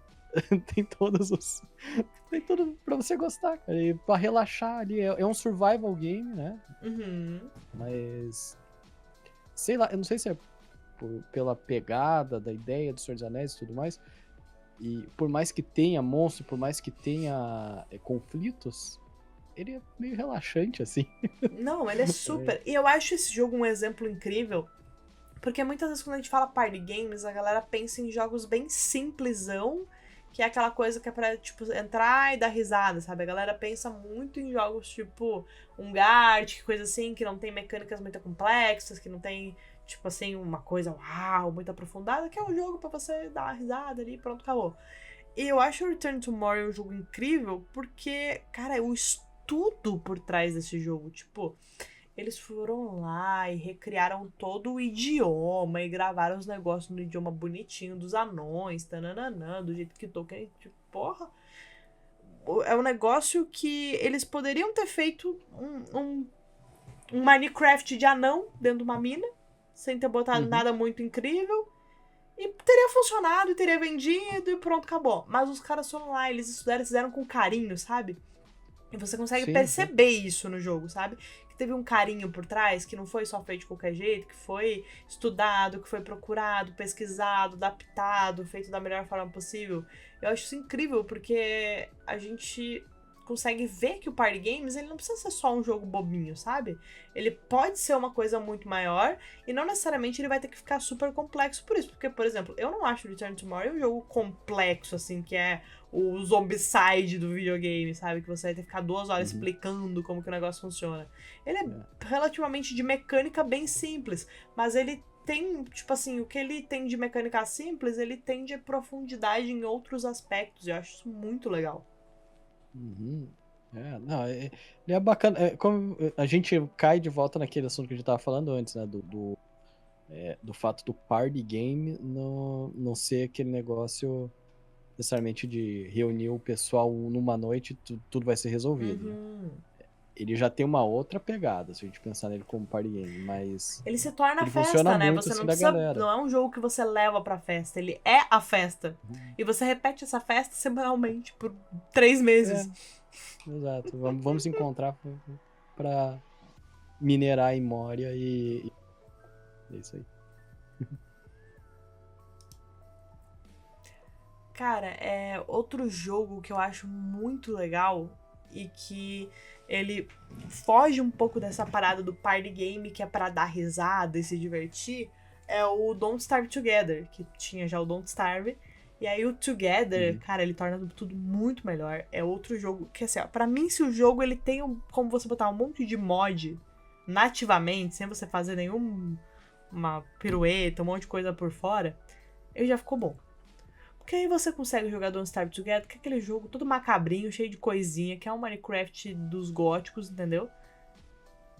Tem tudo pra você gostar, cara. E pra relaxar ali. É um survival game, né? Mas... sei lá, eu não sei se é pela pegada da ideia do Senhor dos Anéis e tudo mais, e por mais que tenha monstro, por mais que tenha conflitos, ele é meio relaxante, assim. Não, ele é super. E eu acho esse jogo um exemplo incrível, porque muitas vezes quando a gente fala party games, a galera pensa em jogos bem simplesão, que é aquela coisa que é pra, tipo, entrar e dar risada, sabe? A galera pensa muito em jogos tipo um Gartic, coisa assim, que não tem mecânicas muito complexas, que não tem, tipo assim, uma coisa uau, muito aprofundada, que é um jogo pra você dar uma risada ali e pronto, acabou. E eu acho o Return to Mory um jogo incrível porque, cara, o estudo por trás desse jogo, tipo, eles foram lá e recriaram todo o idioma e gravaram os negócios no idioma bonitinho dos anões, tananã, do jeito que Tolkien, tipo, porra. É um negócio que eles poderiam ter feito um Minecraft de anão dentro de uma mina, sem ter botado nada muito incrível. E teria funcionado, e teria vendido, e pronto, acabou. Mas os caras foram lá, eles estudaram, fizeram com carinho, sabe? E você consegue Sim, perceber isso no jogo, sabe? Que teve um carinho por trás, que não foi só feito de qualquer jeito, que foi estudado, que foi procurado, pesquisado, adaptado, feito da melhor forma possível. Eu acho isso incrível, porque a gente consegue ver que o Party Games, ele não precisa ser só um jogo bobinho, sabe? Ele pode ser uma coisa muito maior e não necessariamente ele vai ter que ficar super complexo por isso. Porque, por exemplo, eu não acho Return to Mory um jogo complexo, assim, que é o zombicide do videogame, sabe? Que você vai ter que ficar 2 horas explicando como que o negócio funciona. Ele é relativamente de mecânica bem simples, mas ele tem, tipo assim, o que ele tem de mecânica simples, ele tem de profundidade em outros aspectos. Eu acho isso muito legal. Não, ele é bacana. Como a gente cai de volta naquele assunto que a gente tava falando antes, né? Do fato do party game não ser aquele negócio necessariamente de reunir o pessoal numa noite e tudo vai ser resolvido. Né? Ele já tem uma outra pegada, se a gente pensar nele como party game, mas ele se torna ele funciona festa, né? muito Você assim não da precisa. galera. Não é um jogo que você leva pra festa, ele é a festa. E você repete essa festa semanalmente por 3 meses. Exato. Vamos encontrar pra minerar em Moria e é isso aí. Cara, é outro jogo que eu acho muito legal e que ele foge um pouco dessa parada do party game que é pra dar risada e se divertir, é o Don't Starve Together, que tinha já o Don't Starve. E aí o Together, cara, ele torna tudo muito melhor. É outro jogo que, assim, ó, pra mim, se o jogo ele tem como você botar um monte de mod nativamente, sem você fazer uma pirueta, um monte de coisa por fora, ele já ficou bom. Porque aí você consegue jogar Don't Starve Together, que é aquele jogo todo macabrinho, cheio de coisinha, que é um Minecraft dos góticos, entendeu?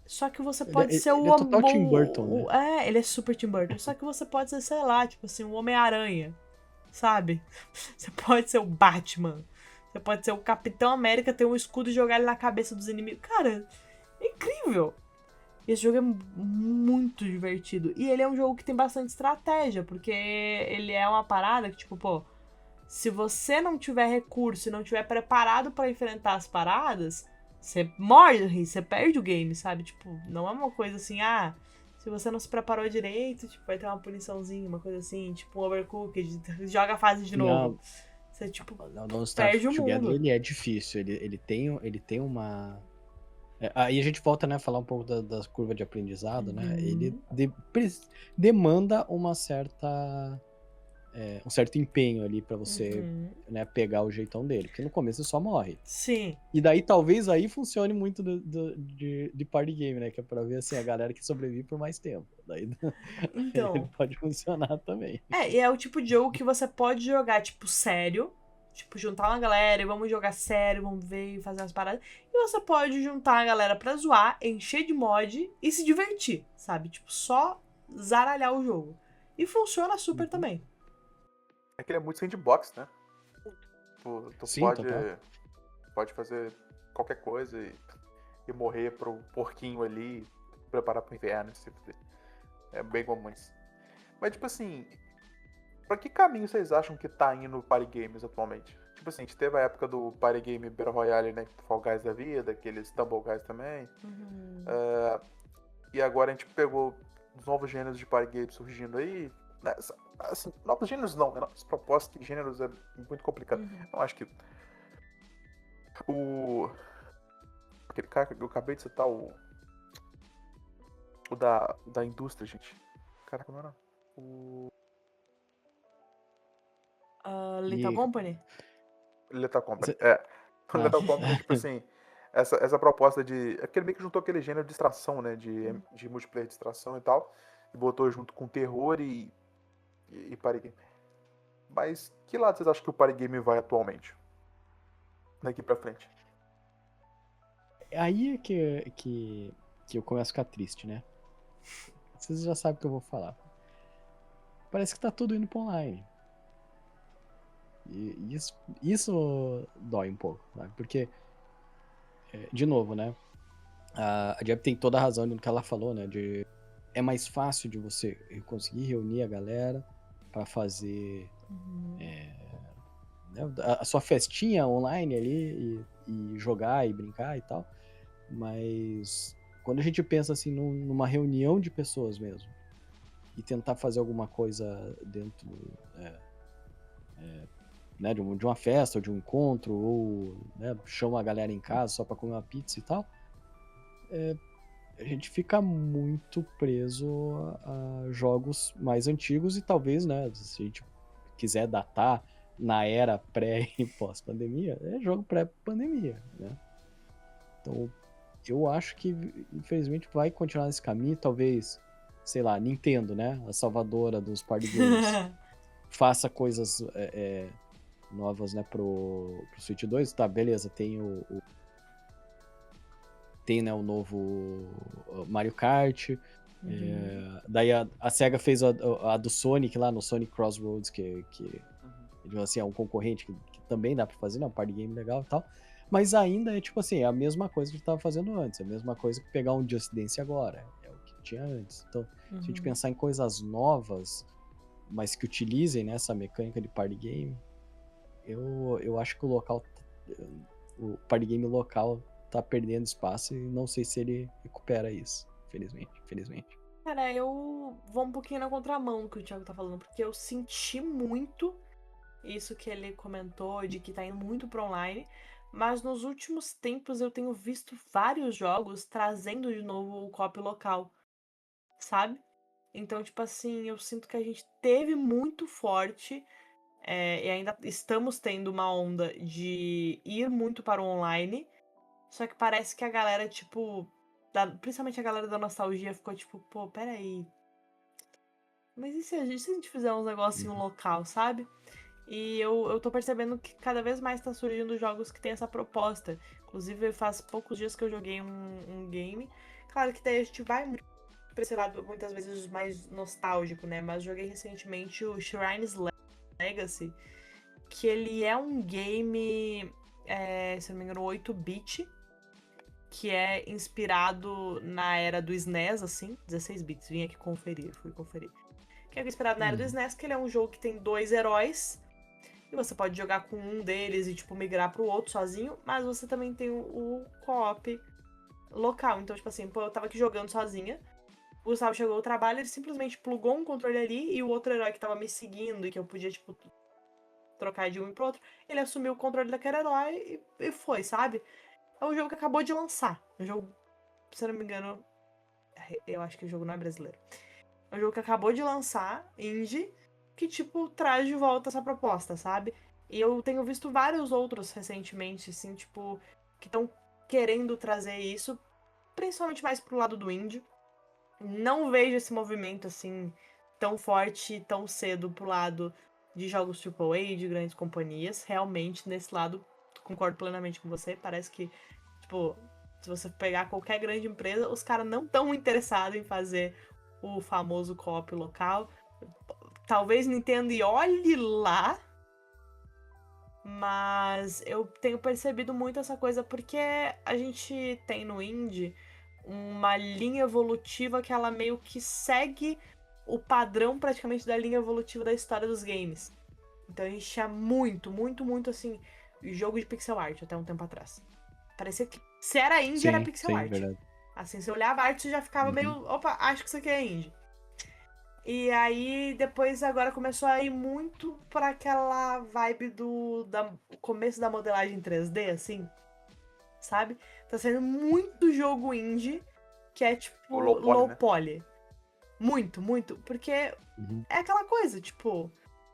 Só que você pode ser ele é total Tim Burton, né? ele é super Tim Burton. Só que você pode ser, sei lá, tipo assim, o Homem-Aranha, sabe? Você pode ser o Batman. Você pode ser o Capitão América, ter um escudo e jogar ele na cabeça dos inimigos. Cara, é incrível. Esse jogo é muito divertido. E ele é um jogo que tem bastante estratégia, porque ele é uma parada que, tipo, pô, se você não tiver recurso e não tiver preparado pra enfrentar as paradas, você morre, você perde o game, sabe? Tipo, não é uma coisa assim, se você não se preparou direito, tipo, vai ter uma puniçãozinha, uma coisa assim, tipo um overcooked, joga a fase de novo. Você, tipo, perde o mundo. Ele é difícil, ele tem uma... aí a gente volta, né, a falar um pouco da curva de aprendizado, né? Ele demanda uma certa... um certo empenho ali pra você né, pegar o jeitão dele. Porque no começo você só morre. Sim. E daí talvez aí funcione muito de party game, né? Que é pra ver assim, a galera que sobrevive por mais tempo. Daí Então, ele pode funcionar também. e é o tipo de jogo que você pode jogar, tipo, sério. Tipo, juntar uma galera e vamos jogar sério, vamos ver e fazer umas paradas. E você pode juntar a galera pra zoar, encher de mod e se divertir, sabe? Tipo, só zaralhar o jogo. E funciona super também. É que ele é muito sandbox, né? Tu Sim, pode fazer qualquer coisa e morrer pro porquinho ali, preparar pro inverno, esse tipo de... É bem comum isso. Mas, tipo assim, pra que caminho vocês acham que tá indo o Party Games atualmente? Tipo assim, a gente teve a época do Party Game Battle Royale, né? Fall Guys da vida, aqueles Tumble Guys também. E agora a gente pegou os novos gêneros de Party Games surgindo aí. Né? Assim, novos gêneros não, né? As propostas de gêneros é muito complicado. Eu acho que aquele cara que eu acabei de citar, o da indústria, gente. Cara, como era? Little E Company? Lethal Company. cê- O ah, Lethal Company, tipo assim, essa proposta de. É porque ele meio que juntou aquele gênero de distração, né? De multiplayer de distração e tal. E botou junto com terror e party game. Mas que lado vocês acham que o party game vai atualmente? Daqui pra frente. aí é que eu começo a ficar triste, né? Vocês já sabem o que eu vou falar. Parece que tá tudo indo pro online. E isso dói um pouco, sabe? Porque, de novo, né? A Jeb tem toda a razão no que ela falou, né? É mais fácil de você conseguir reunir a galera pra fazer né, a sua festinha online ali e jogar e brincar e tal. Mas quando a gente pensa assim numa reunião de pessoas mesmo e tentar fazer alguma coisa dentro né, de uma festa ou de um encontro ou né, chama a galera em casa só pra comer uma pizza e tal, a gente fica muito preso a jogos mais antigos e talvez, né, se a gente quiser datar na era pré e pós-pandemia, é jogo pré-pandemia, né? Então, eu acho que, infelizmente, vai continuar nesse caminho, talvez, sei lá, Nintendo, né, a salvadora dos party games, faça coisas novas, né, pro Switch 2, tá, beleza, tem, né, o novo Mario Kart. Daí a SEGA fez a do Sonic lá no Sonic Crossroads, que assim, é um concorrente que também dá pra fazer, né? Um party game legal e tal. Mas ainda é tipo assim, é a mesma coisa que a gente tava fazendo antes, é a mesma coisa que pegar um Just Dance agora. É o que tinha antes. Então, se a gente pensar em coisas novas, mas que utilizem né, essa mecânica de party game, eu acho que o party game local tá perdendo espaço e não sei se ele recupera isso. Infelizmente. Cara, eu vou um pouquinho na contramão do que o Thiago tá falando, porque eu senti muito isso que ele comentou, de que tá indo muito pro online, mas nos últimos tempos eu tenho visto vários jogos trazendo de novo o co-op local, sabe? Então, tipo assim, eu sinto que a gente teve muito forte, e ainda estamos tendo uma onda de ir muito para o online, só que parece que a galera, tipo, principalmente a galera da nostalgia ficou tipo, pô, peraí, mas e se a gente fizer uns negocinho local, sabe? E eu tô percebendo que cada vez mais tá surgindo jogos que tem essa proposta. Inclusive, faz poucos dias que eu joguei um game. Claro que daí a gente vai muito pra esse lado, muitas vezes, mais nostálgico, né? Mas joguei recentemente o Shrines Legacy, que ele é um game, se não me engano, 8-bit, que é inspirado na era do SNES, assim, 16 bits. Vim aqui conferir, fui conferir. Que é inspirado na era do SNES, que ele é um jogo que tem 2 heróis. E você pode jogar com um deles e, tipo, migrar pro outro sozinho, mas você também tem o co-op local. Então, tipo assim, pô, eu tava aqui jogando sozinha, o Gustavo chegou ao trabalho, ele simplesmente plugou um controle ali e o outro herói que tava me seguindo e que eu podia, tipo, trocar de um pro outro, ele assumiu o controle daquele herói e foi, sabe? É um jogo que acabou de lançar. Um jogo, se eu não me engano, eu acho que o jogo não é brasileiro. É um jogo que acabou de lançar, indie, que, tipo, traz de volta essa proposta, sabe? E eu tenho visto vários outros recentemente, assim, tipo, que estão querendo trazer isso, principalmente mais pro lado do indie. Não vejo esse movimento, assim, tão forte, tão cedo pro lado de jogos AAA, de grandes companhias. Realmente, nesse lado, concordo plenamente com você. Parece que, tipo, se você pegar qualquer grande empresa, os caras não estão interessados em fazer o famoso co-op local. Talvez Nintendo e olhe lá, mas eu tenho percebido muito essa coisa porque a gente tem no indie uma linha evolutiva que ela meio que segue o padrão praticamente da linha evolutiva da história dos games. Então a gente tinha muito assim, jogo de pixel art até um tempo atrás. Parecia que se era indie, era pixel Sim, art. verdade. Assim, você olhava a arte, você já ficava meio, opa, acho que isso aqui é indie. E aí, depois, agora começou a ir muito pra aquela vibe do começo da modelagem 3D, assim, sabe? Tá sendo muito jogo indie, que é tipo O low poly, low né? poly. Muito, porque é aquela coisa, tipo,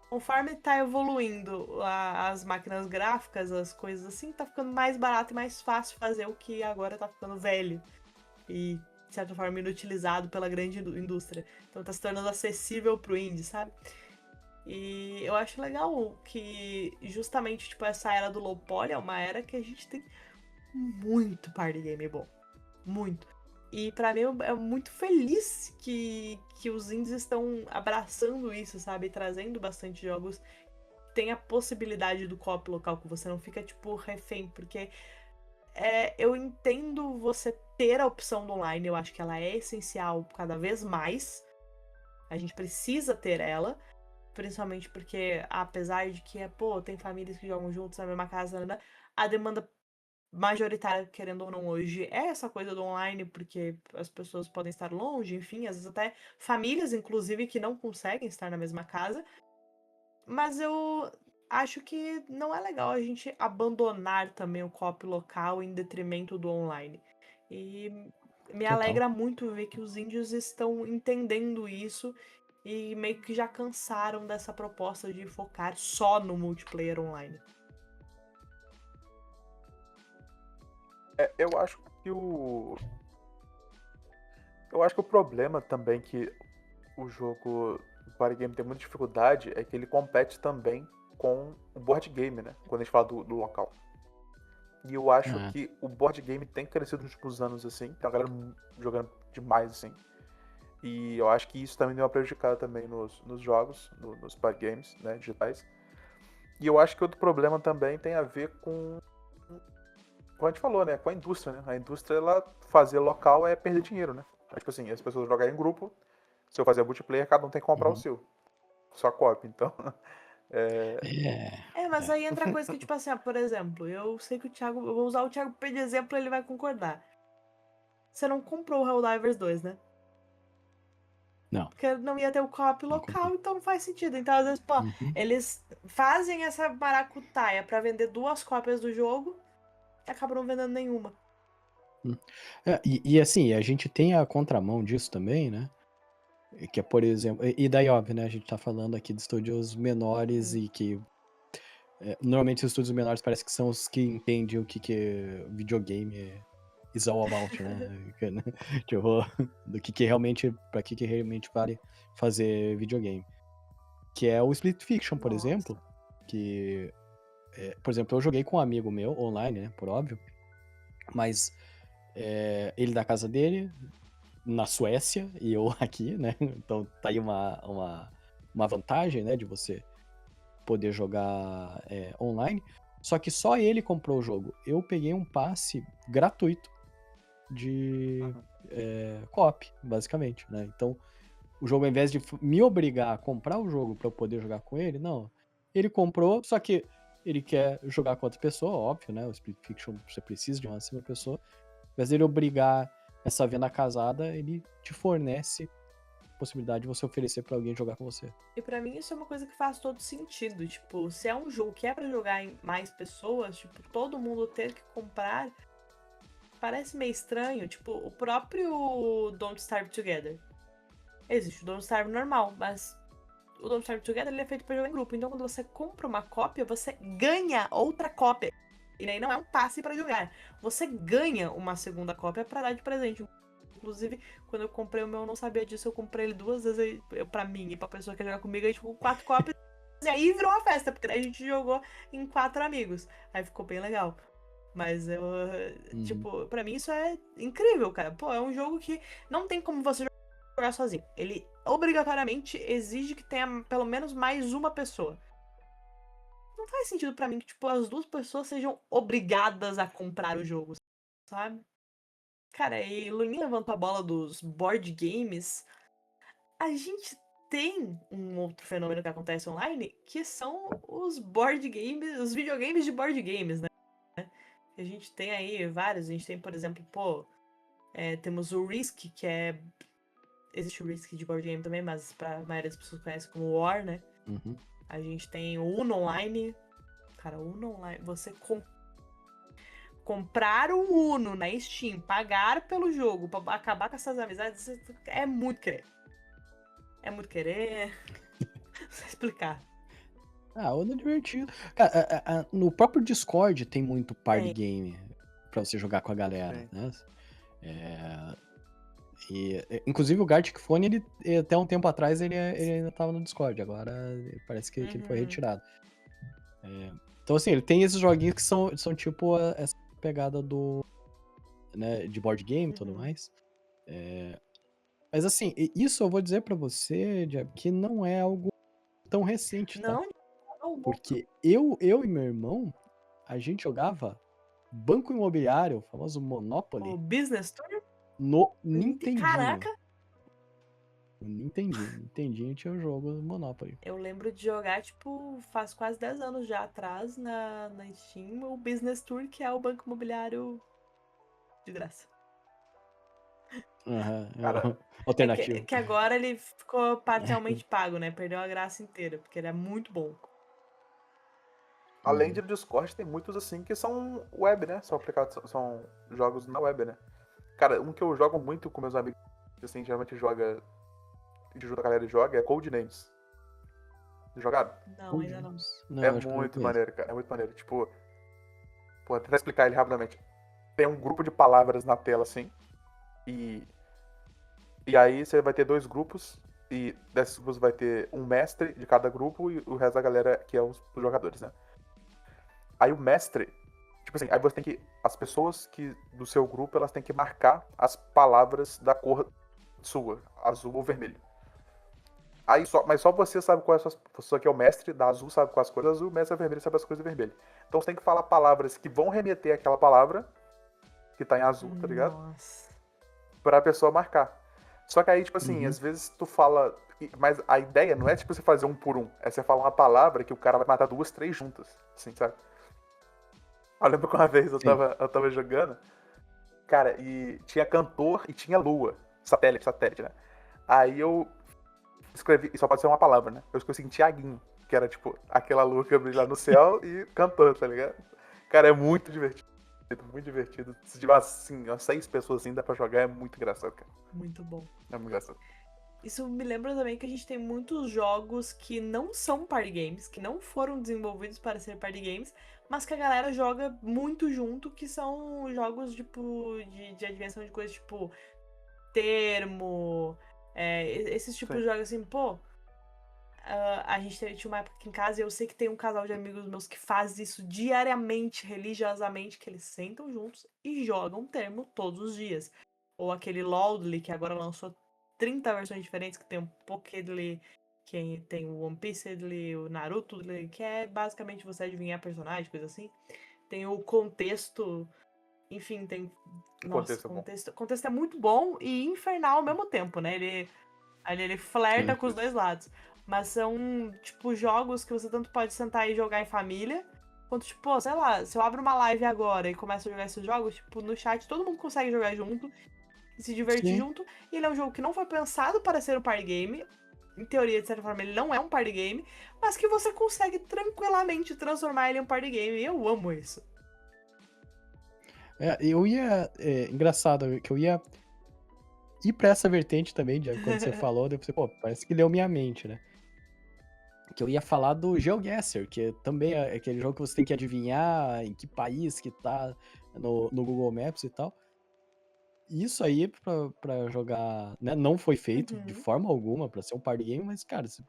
conforme tá evoluindo as máquinas gráficas, as coisas assim, tá ficando mais barato e mais fácil fazer o que agora tá ficando velho. E, de certa forma, inutilizado pela grande indústria. Então tá se tornando acessível pro indie, sabe? E eu acho legal que justamente, tipo, essa era do low poly é uma era que a gente tem muito party game bom. Muito. E pra mim é muito feliz que os indies estão abraçando isso, sabe? Trazendo bastante jogos que tem a possibilidade do co-op local, que você não fica, tipo, refém. Porque eu entendo você ter a opção do online, eu acho que ela é essencial cada vez mais. A gente precisa ter ela. Principalmente porque, apesar de que, tem famílias que jogam juntos na mesma casa, né? A demanda majoritária, querendo ou não, hoje é essa coisa do online, porque as pessoas podem estar longe, enfim, às vezes até famílias, inclusive, que não conseguem estar na mesma casa. Mas eu acho que não é legal a gente abandonar também o co-op local em detrimento do online. E me Total. alegra muito ver que os índios estão entendendo isso e meio que já cansaram dessa proposta de focar só no multiplayer online. Eu acho que o problema também que o jogo o party game tem muita dificuldade é que ele compete também com o board game, né? Quando a gente fala do local. E eu acho Ah, que o board game tem crescido nos últimos anos, assim. Tem uma galera jogando demais, assim. E eu acho que isso também deu uma prejudicada também nos jogos, nos party games, né, digitais. E eu acho que outro problema também tem a ver como a gente falou, né? Com a indústria, né? A indústria, ela fazer local é perder dinheiro, né? Tipo assim, as pessoas jogarem em grupo, se eu fazer multiplayer, cada um tem que comprar o uhum. seu. Só copy, então. Mas aí entra a coisa que, tipo assim, por exemplo, eu sei que o Thiago, eu vou usar o Thiago P de exemplo, ele vai concordar. Você não comprou o Helldivers 2, né? Não, Porque não ia ter o co-op não comprei. local, então não faz sentido. Então, às vezes, Uhum. eles fazem essa maracutaia pra vender 2 cópias do jogo e acabam não vendendo nenhuma. E assim, a gente tem a contramão disso também, né? Que é, por exemplo, e daí, óbvio, né? A gente tá falando aqui de estúdios menores Hum. e que normalmente os estúdios menores parece que são os que entendem o que é videogame is all about, né? Tipo, do que realmente, pra que realmente vale fazer videogame. Que é o Split Fiction, por Nossa. exemplo, que, por exemplo, eu joguei com um amigo meu online, né? Por óbvio, mas ele da casa dele, na Suécia, e eu aqui, né? Então tá aí uma vantagem, né? De você poder jogar online. Só que só ele comprou o jogo. Eu peguei um passe gratuito de Uhum. co-op, basicamente, né? Então, o jogo, ao invés de me obrigar a comprar o jogo para eu poder jogar com ele, não. Ele comprou, só que ele quer jogar com outra pessoa, óbvio, né? O Split Fiction você precisa de uma segunda pessoa. Ao invés dele obrigar essa venda casada, ele te fornece a possibilidade de você oferecer para alguém jogar com você. E pra mim isso é uma coisa que faz todo sentido. Tipo, se é um jogo que é pra jogar em mais pessoas, tipo, todo mundo ter que comprar, parece meio estranho. Tipo, o próprio Don't Starve Together. Existe o Don't Starve normal, mas o Don't Starve Together ele é feito pra jogar em grupo. Então, quando você compra uma cópia, você ganha outra cópia. E aí não é um passe pra jogar. Você ganha uma segunda cópia pra dar de presente. Inclusive, quando eu comprei o meu, eu não sabia disso. Eu comprei ele 2 vezes pra mim e pra pessoa que quer jogar comigo. Aí, tipo, 4 cópias. E aí virou uma festa, porque daí a gente jogou em 4 amigos. Aí ficou bem legal. Mas eu, Uhum. tipo, pra mim isso é incrível, cara. Pô, é um jogo que não tem como você jogar sozinho. Ele obrigatoriamente exige que tenha pelo menos mais uma pessoa. Não faz sentido pra mim que, tipo, as duas pessoas sejam obrigadas a comprar o jogo, sabe? Cara, e Luninha levantou a bola dos board games. A gente tem um outro fenômeno que acontece online, que são os board games, os videogames de board games, né? A gente tem aí vários. A gente tem, por exemplo, temos o Risk, que é. Existe o Risk de board game também, mas pra maioria das pessoas conhece como War, né? Uhum. A gente tem o Uno Online. Cara, o Uno Online. Você comprar o Uno na Steam, pagar pelo jogo pra acabar com essas amizades, é muito querer. É muito querer. Não sei explicar. Ah, o é divertido. Cara, no próprio Discord tem muito party Tem. game pra você jogar com a galera, Sim. né? Inclusive o Gartic Phone, até um tempo atrás, ele ainda tava no Discord. Agora parece que ele foi Uhum. retirado. Então, assim, ele tem esses joguinhos que são tipo essa pegada né, de board game e tudo Uhum. mais. Mas, assim, isso eu vou dizer pra você, Jeb, que não é algo tão recente, tá? Não, Porque eu e meu irmão, a gente jogava Banco Imobiliário, o famoso o Monopoly, Business Tour? no Nintendinho. Caraca, No Nintendinho. Nintendinho tinha o jogo do Monopoly. eu lembro de jogar, tipo, faz quase 10 anos já atrás na Steam, o Business Tour, que é o banco imobiliário de graça. Aham, Cara, É que, alternativo. que agora ele ficou parcialmente pago, né? Perdeu a graça inteira, porque ele é muito bom. além Uhum. de Discord, tem muitos assim que são web, né? São aplicados, são jogos na web, né? Cara, um que eu jogo muito com meus amigos, assim, geralmente joga, de junto a galera e joga, é Codenames. Jogaram? Não, ainda não. Codenames? É Não, acho que eu não muito conheço. maneiro, cara. É muito maneiro. Tipo, vou tentar explicar ele rapidamente. Tem um grupo de palavras na tela, assim, e, e aí você vai ter dois grupos, e desses grupos vai ter um mestre de cada grupo e o resto da galera que é os jogadores, né? Aí o mestre, tipo assim, aí você tem que. As pessoas que do seu grupo, elas têm que marcar as palavras da cor sua, azul ou vermelho. Aí mas só você sabe qual é a sua. Você que é o mestre da azul, sabe quais cores azul, o mestre da vermelho sabe as cores da vermelho. Então você tem que falar palavras que vão remeter àquela palavra, que tá em azul, tá ligado? Nossa. Pra pessoa marcar. Só que aí, tipo assim, Uhum. às vezes tu fala. Mas a ideia não é tipo você fazer um por um. É você falar uma palavra que o cara vai matar duas, três juntas. Assim, sabe? Eu lembro que uma vez Sim. eu tava jogando, cara, e tinha cantor e tinha lua. Satélite, né? Aí eu escrevi, e só pode ser uma palavra, né? Eu escrevi assim, Tiaguinho, que era tipo aquela lua que brilha no céu e cantor, tá ligado? Cara, é muito divertido. Muito divertido. Se tiver assim, umas 6 pessoas assim, dá pra jogar, é muito engraçado, cara. Muito bom. É muito engraçado. Isso me lembra também que a gente tem muitos jogos que não são party games, que não foram desenvolvidos para ser party games, mas que a galera joga muito junto, que são jogos tipo de adivinhação de coisas tipo termo, esses tipos Sim. de jogos assim, pô. A gente tinha uma época aqui em casa e eu sei que tem um casal de amigos meus que faz isso diariamente, religiosamente, que eles sentam juntos e jogam termo todos os dias. Ou aquele Lordly, que agora lançou 30 versões diferentes, que tem um Pokédly, que tem o One Piecedly, o Narutodly, que é basicamente você adivinhar personagem, coisa assim. Tem o Contexto, enfim, tem... O Nossa, contexto é bom. Contexto é muito bom e infernal ao mesmo tempo, né? Ele flerta Sim. com os dois lados. Mas são, tipo, jogos que você tanto pode sentar e jogar em família, quanto, tipo, sei lá, se eu abro uma live agora e começo a jogar esses jogos, tipo, no chat todo mundo consegue jogar junto e se divertir Sim. junto. E ele é um jogo que não foi pensado para ser um party game. Em teoria, de certa forma, ele não é um party game, mas que você consegue tranquilamente transformar ele em um party game. E eu amo isso. Engraçado, que eu ia ir pra essa vertente também, quando você falou, depois você, pô, parece que leu minha mente, né? Que eu ia falar do GeoGuessr, que também é aquele jogo que você tem que adivinhar em que país que tá no Google Maps e tal. Isso aí pra jogar, né, não foi feito de Uhum. forma alguma pra ser um party game, mas, cara, se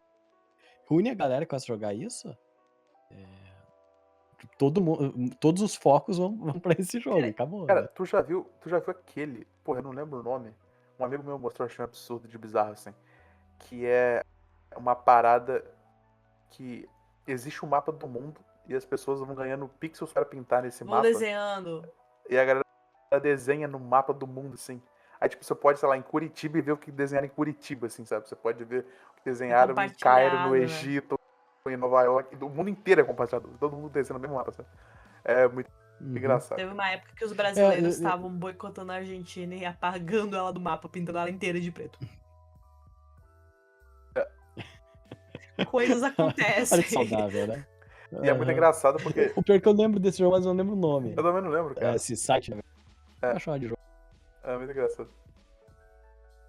reúne a galera que gosta de jogar isso, todos os focos vão pra esse jogo, e acabou, Cara, né? tu já viu aquele, porra, eu não lembro o nome. Um amigo meu mostrou, achei um absurdo de bizarro, assim. Que é uma parada que existe um mapa do mundo e as pessoas vão ganhando pixels para pintar nesse Vou mapa. desenhando. E a galera desenha no mapa do mundo, assim. Aí, tipo, você pode, sei lá, em Curitiba e ver o que desenharam em Curitiba, assim, sabe? Você pode ver o que E desenharam em Cairo, no compartilhado, né? Egito, em Nova York. O mundo inteiro é compartilhado. Todo mundo desenha no mesmo mapa, sabe? É muito Uhum. engraçado, Teve cara. uma época que os brasileiros É, estavam boicotando a Argentina e apagando ela do mapa, pintando ela inteira de preto. Coisas olha que acontecem. saudável, né? E é muito Aham. engraçado porque O pior é que eu lembro desse jogo, mas eu não lembro o nome. eu também não lembro, cara. Esse site, né? Vou É, achar de jogo. é muito engraçado.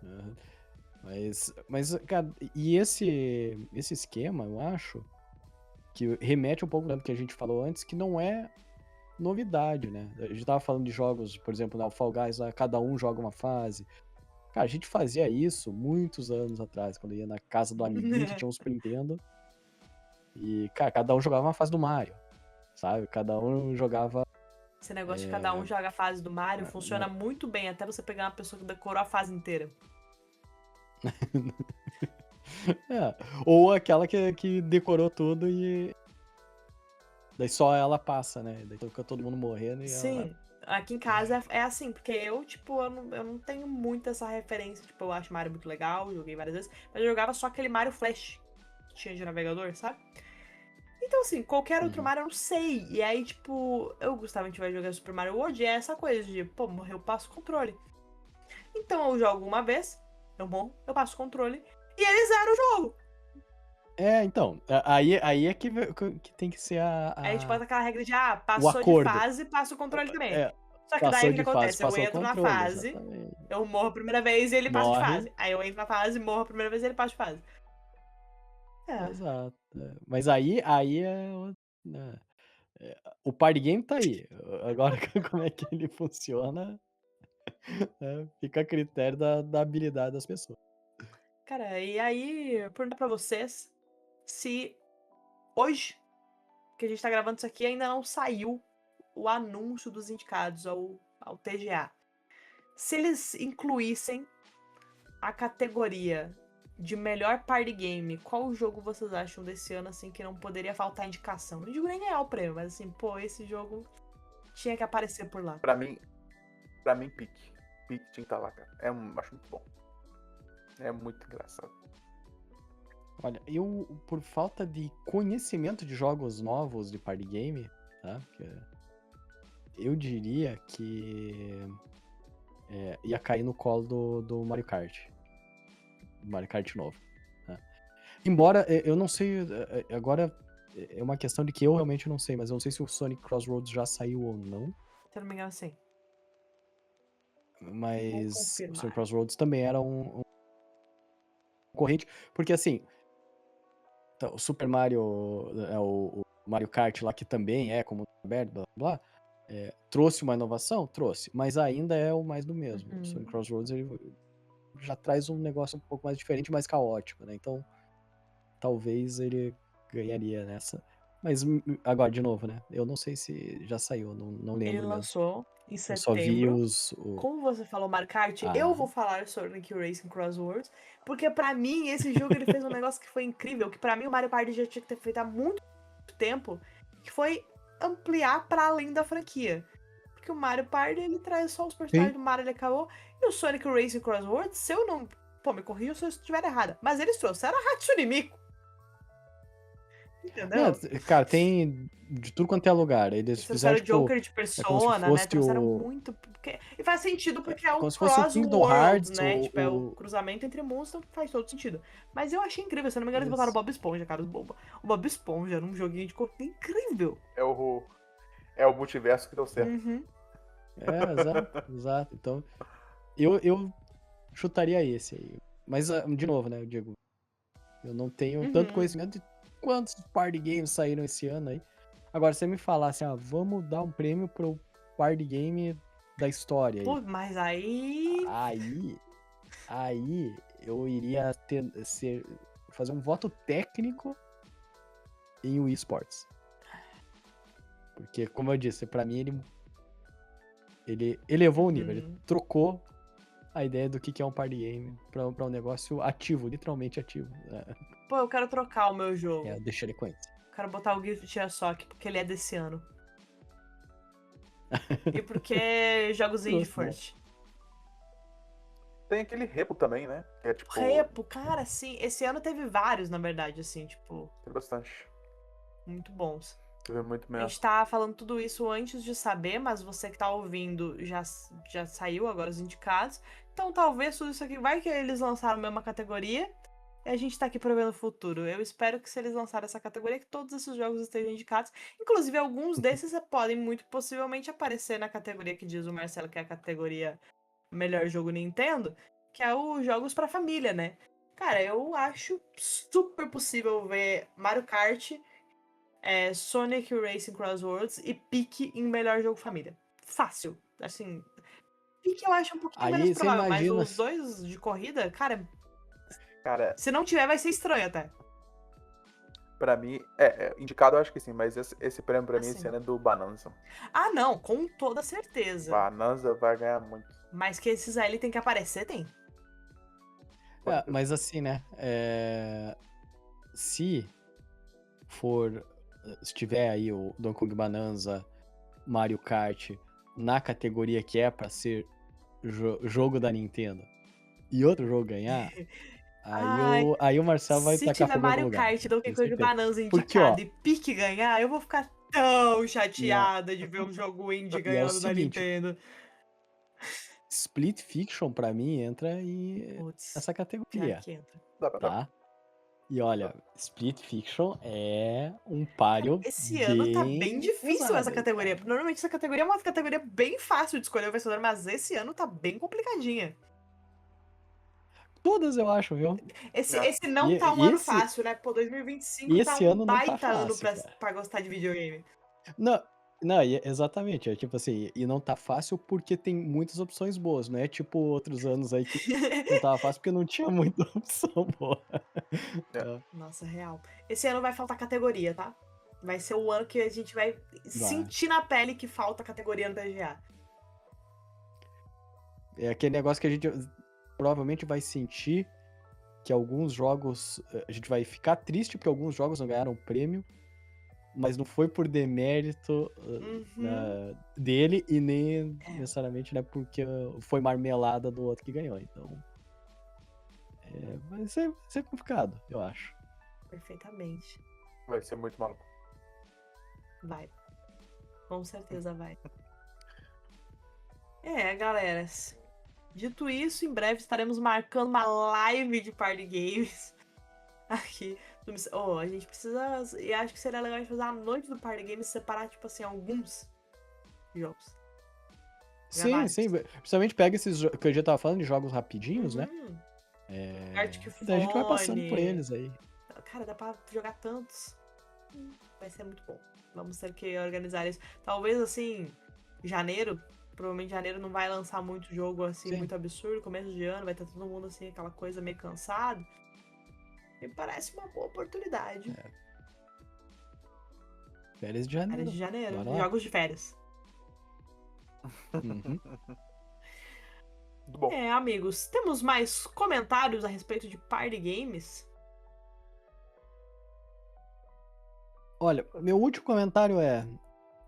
Aham. Mas, cara, e esse esquema, eu acho que remete um pouco do que a gente falou antes, que não é novidade, né? A gente tava falando de jogos, por exemplo, o Fall Guys, lá, cada um joga uma fase. Cara, a gente fazia isso muitos anos atrás, quando ia na casa do amiguinho que tinha um Super Nintendo. E, cara, cada um jogava uma fase do Mario, sabe? Cada um jogava. Esse negócio de cada um joga a fase do Mario funciona não. muito bem, até você pegar uma pessoa que decorou a fase inteira. Ou aquela que decorou tudo e. Daí só ela passa, né? Daí fica todo mundo morrendo e Sim, aqui em casa é assim, porque eu, tipo, eu não tenho muito essa referência. Tipo, eu acho Mario muito legal, joguei várias vezes, mas eu jogava só aquele Mario Flash que tinha de navegador, sabe? Então, assim, qualquer outro Mario eu não sei. E aí, tipo, eu gostava, a gente vai jogar Super Mario World e é essa coisa de, pô, morreu, eu passo o controle. Então eu jogo uma vez, eu morro, eu passo o controle e ele zera o jogo. Então, aí é que tem que ser Aí a gente bota aquela regra de, o passou de acordo. fase, passa o controle também. Só que Passou daí o que de fase, acontece? Eu passou o entro na controle, fase, exatamente. eu morro a primeira vez e ele passa de Morre. fase. Aí eu entro na fase, morro a primeira vez e ele passa de fase. Exato. Mas aí o party game tá aí. Agora, como é que ele funciona, fica a critério da habilidade das pessoas. Cara, e aí, eu pergunto pra vocês se hoje, que a gente tá gravando isso aqui, ainda não saiu o anúncio dos indicados ao TGA. Se eles incluíssem a categoria de melhor party game, qual jogo vocês acham desse ano, assim, que não poderia faltar indicação? Não digo nem ganhar o prêmio, mas assim, pô, esse jogo tinha que aparecer por lá. Pra mim, Peak. Peak tinha que estar lá, cara. Acho muito bom. É muito engraçado. Olha, eu, por falta de conhecimento de jogos novos de party game, tá? Eu diria que ia cair no colo do Mario Kart. Mario Kart novo. Tá? Embora, eu não sei, agora é uma questão de que eu realmente não sei, mas eu não sei se o Sonic Crossroads já saiu ou não. Se eu não me engano, sim. Mas o Sonic Crossroads também era um concorrente, porque assim, o Super Mario, o Mario Kart lá, que também é como aberto, blá blá, trouxe uma inovação? Trouxe, mas ainda é o mais do mesmo. O Sonic Crossroads ele já traz um negócio um pouco mais diferente, mais caótico, né? Então, talvez ele ganharia nessa. Mas agora, de novo, né? Eu não sei se já saiu, não lembro Ele mesmo. lançou em Eu setembro. só vi Como você falou Mario Kart, eu vou falar sobre Sonic Racing Crosswords, porque pra mim esse jogo ele fez um negócio que foi incrível, que pra mim o Mario Party já tinha que ter feito há muito tempo, que foi ampliar pra além da franquia. Porque o Mario Party ele traz só os personagens do Mario, ele acabou, e o Sonic Racing Crosswords, se eu não... Pô, me corrija se eu estiver errada, mas eles trouxeram a Hatsune Miku. Entendeu? Não, cara, tem de tudo quanto é lugar. Eles fizeram, tipo, Joker de Persona, né? Trouxeram muito. E faz sentido porque é o como se fosse o Kingdom Hearts, Crossworlds, né? Tipo, é o cruzamento entre mundos, então faz todo sentido. Mas eu achei incrível, se eu não me engano, eles botaram o Bob Esponja, cara. O Bob Esponja num joguinho de corpo incrível. É o multiverso que deu certo. Exato. Então, eu chutaria esse aí. Mas, de novo, né, eu digo, eu não tenho tanto conhecimento de quantos party games saíram esse ano aí. Agora, se você me falar assim, vamos dar um prêmio pro party game da história aí. Pô, mas aí... Aí eu iria fazer um voto técnico em Wii Sports. Porque, como eu disse, pra mim ele elevou o nível, ele trocou a ideia do que é um party game pra um negócio ativo, literalmente ativo. Pô, eu quero trocar o meu jogo. Deixa ele com isso. Quero botar o Guilty Gear Shock, porque ele é desse ano. E porque jogos indie first. Tem aquele Repo também, né? Que é tipo... Repo, cara, sim. Esse ano teve vários, na verdade, assim, tipo... Tem bastante. Muito bons. Teve muito mesmo. A gente tá falando tudo isso antes de saber, mas você que tá ouvindo já saiu agora os indicados. Então talvez tudo isso aqui... Vai que eles lançaram a mesma categoria e a gente tá aqui prevendo o futuro. Eu espero que se eles lançarem essa categoria, que todos esses jogos estejam indicados. Inclusive, alguns desses podem muito possivelmente aparecer na categoria que diz o Marcelo, que é a categoria Melhor Jogo Nintendo, que é os jogos pra família, né? Cara, eu acho super possível ver Mario Kart Sonic Racing Crosswords e Peak em melhor jogo família. Fácil. Assim, Peak eu acho um pouquinho menos Aí você provável, mas imagina. os dois de corrida, cara, Cara, se não tiver vai ser estranho até. pra mim, indicado eu acho que sim, mas esse prêmio pra mim Assim. esse ano é do Bananza. Ah, não, com toda certeza. Bananza vai ganhar muito. Mas que esses aí ele tem que aparecer, tem. Mas assim, né? Se tiver aí o Donkey Kong Bonanza, Mario Kart na categoria que é pra ser jogo da Nintendo e outro jogo ganhar, Ai, aí o Marcelo vai se tacar tiver fogo em algum Mario lugar. Kart, Donkey Tenho Kong certeza. Bonanza Porque, ó, indicado e Peak ganhar, eu vou ficar tão e chateada de ver um jogo indie é o ganhando da seguinte, Nintendo. Split Fiction pra mim entra Putz, nessa pior categoria, que entra. tá? E olha, Split Fiction é um páreo Esse ano tá bem bem difícil pesado essa aí, categoria. cara. Normalmente essa categoria é uma categoria bem fácil de escolher o vencedor, mas esse ano tá bem complicadinha. Todas eu acho, viu? Esse E, não tá um e ano esse, fácil, né? Pô, 2025 tá esse um ano não tá baita ano fácil, cara. pra gostar de videogame. Não, não, exatamente. É tipo assim, e não tá fácil porque tem muitas opções boas, não é tipo outros anos aí que não tava fácil porque não tinha muita opção boa. É, Nossa, real. Esse ano vai faltar categoria, tá? Vai ser o ano que a gente vai vai. sentir na pele que falta categoria no PGA. É aquele negócio que a gente provavelmente vai sentir que alguns jogos. A gente vai ficar triste porque alguns jogos não ganharam prêmio, mas não foi por demérito Uhum. dele e nem É, necessariamente né, porque foi marmelada do outro que ganhou. Então. Vai ser complicado, eu acho. perfeitamente. Vai ser muito maluco. Vai. Com certeza vai. Galera. Dito isso, em breve estaremos marcando uma live de party games aqui. A gente precisa. E acho que seria legal a gente fazer a noite do party games separar, tipo assim, alguns jogos. Sim, sim. Principalmente pega esses que eu já tava falando de jogos rapidinhos, né? Uhum. E daí a gente vai passando por Arctic eles aí. Cara, dá pra jogar tantos. Vai ser muito bom. Vamos ter que organizar isso. Talvez assim, janeiro. Provavelmente janeiro não vai lançar muito jogo assim, Sim. muito absurdo. Começo de ano vai estar todo mundo assim, aquela coisa meio cansado. Me parece uma boa oportunidade. Férias de janeiro. Férias de janeiro. Bora lá. Jogos de férias. Uhum. Muito bom. Amigos, temos mais comentários a respeito de party games? Olha, meu último comentário é: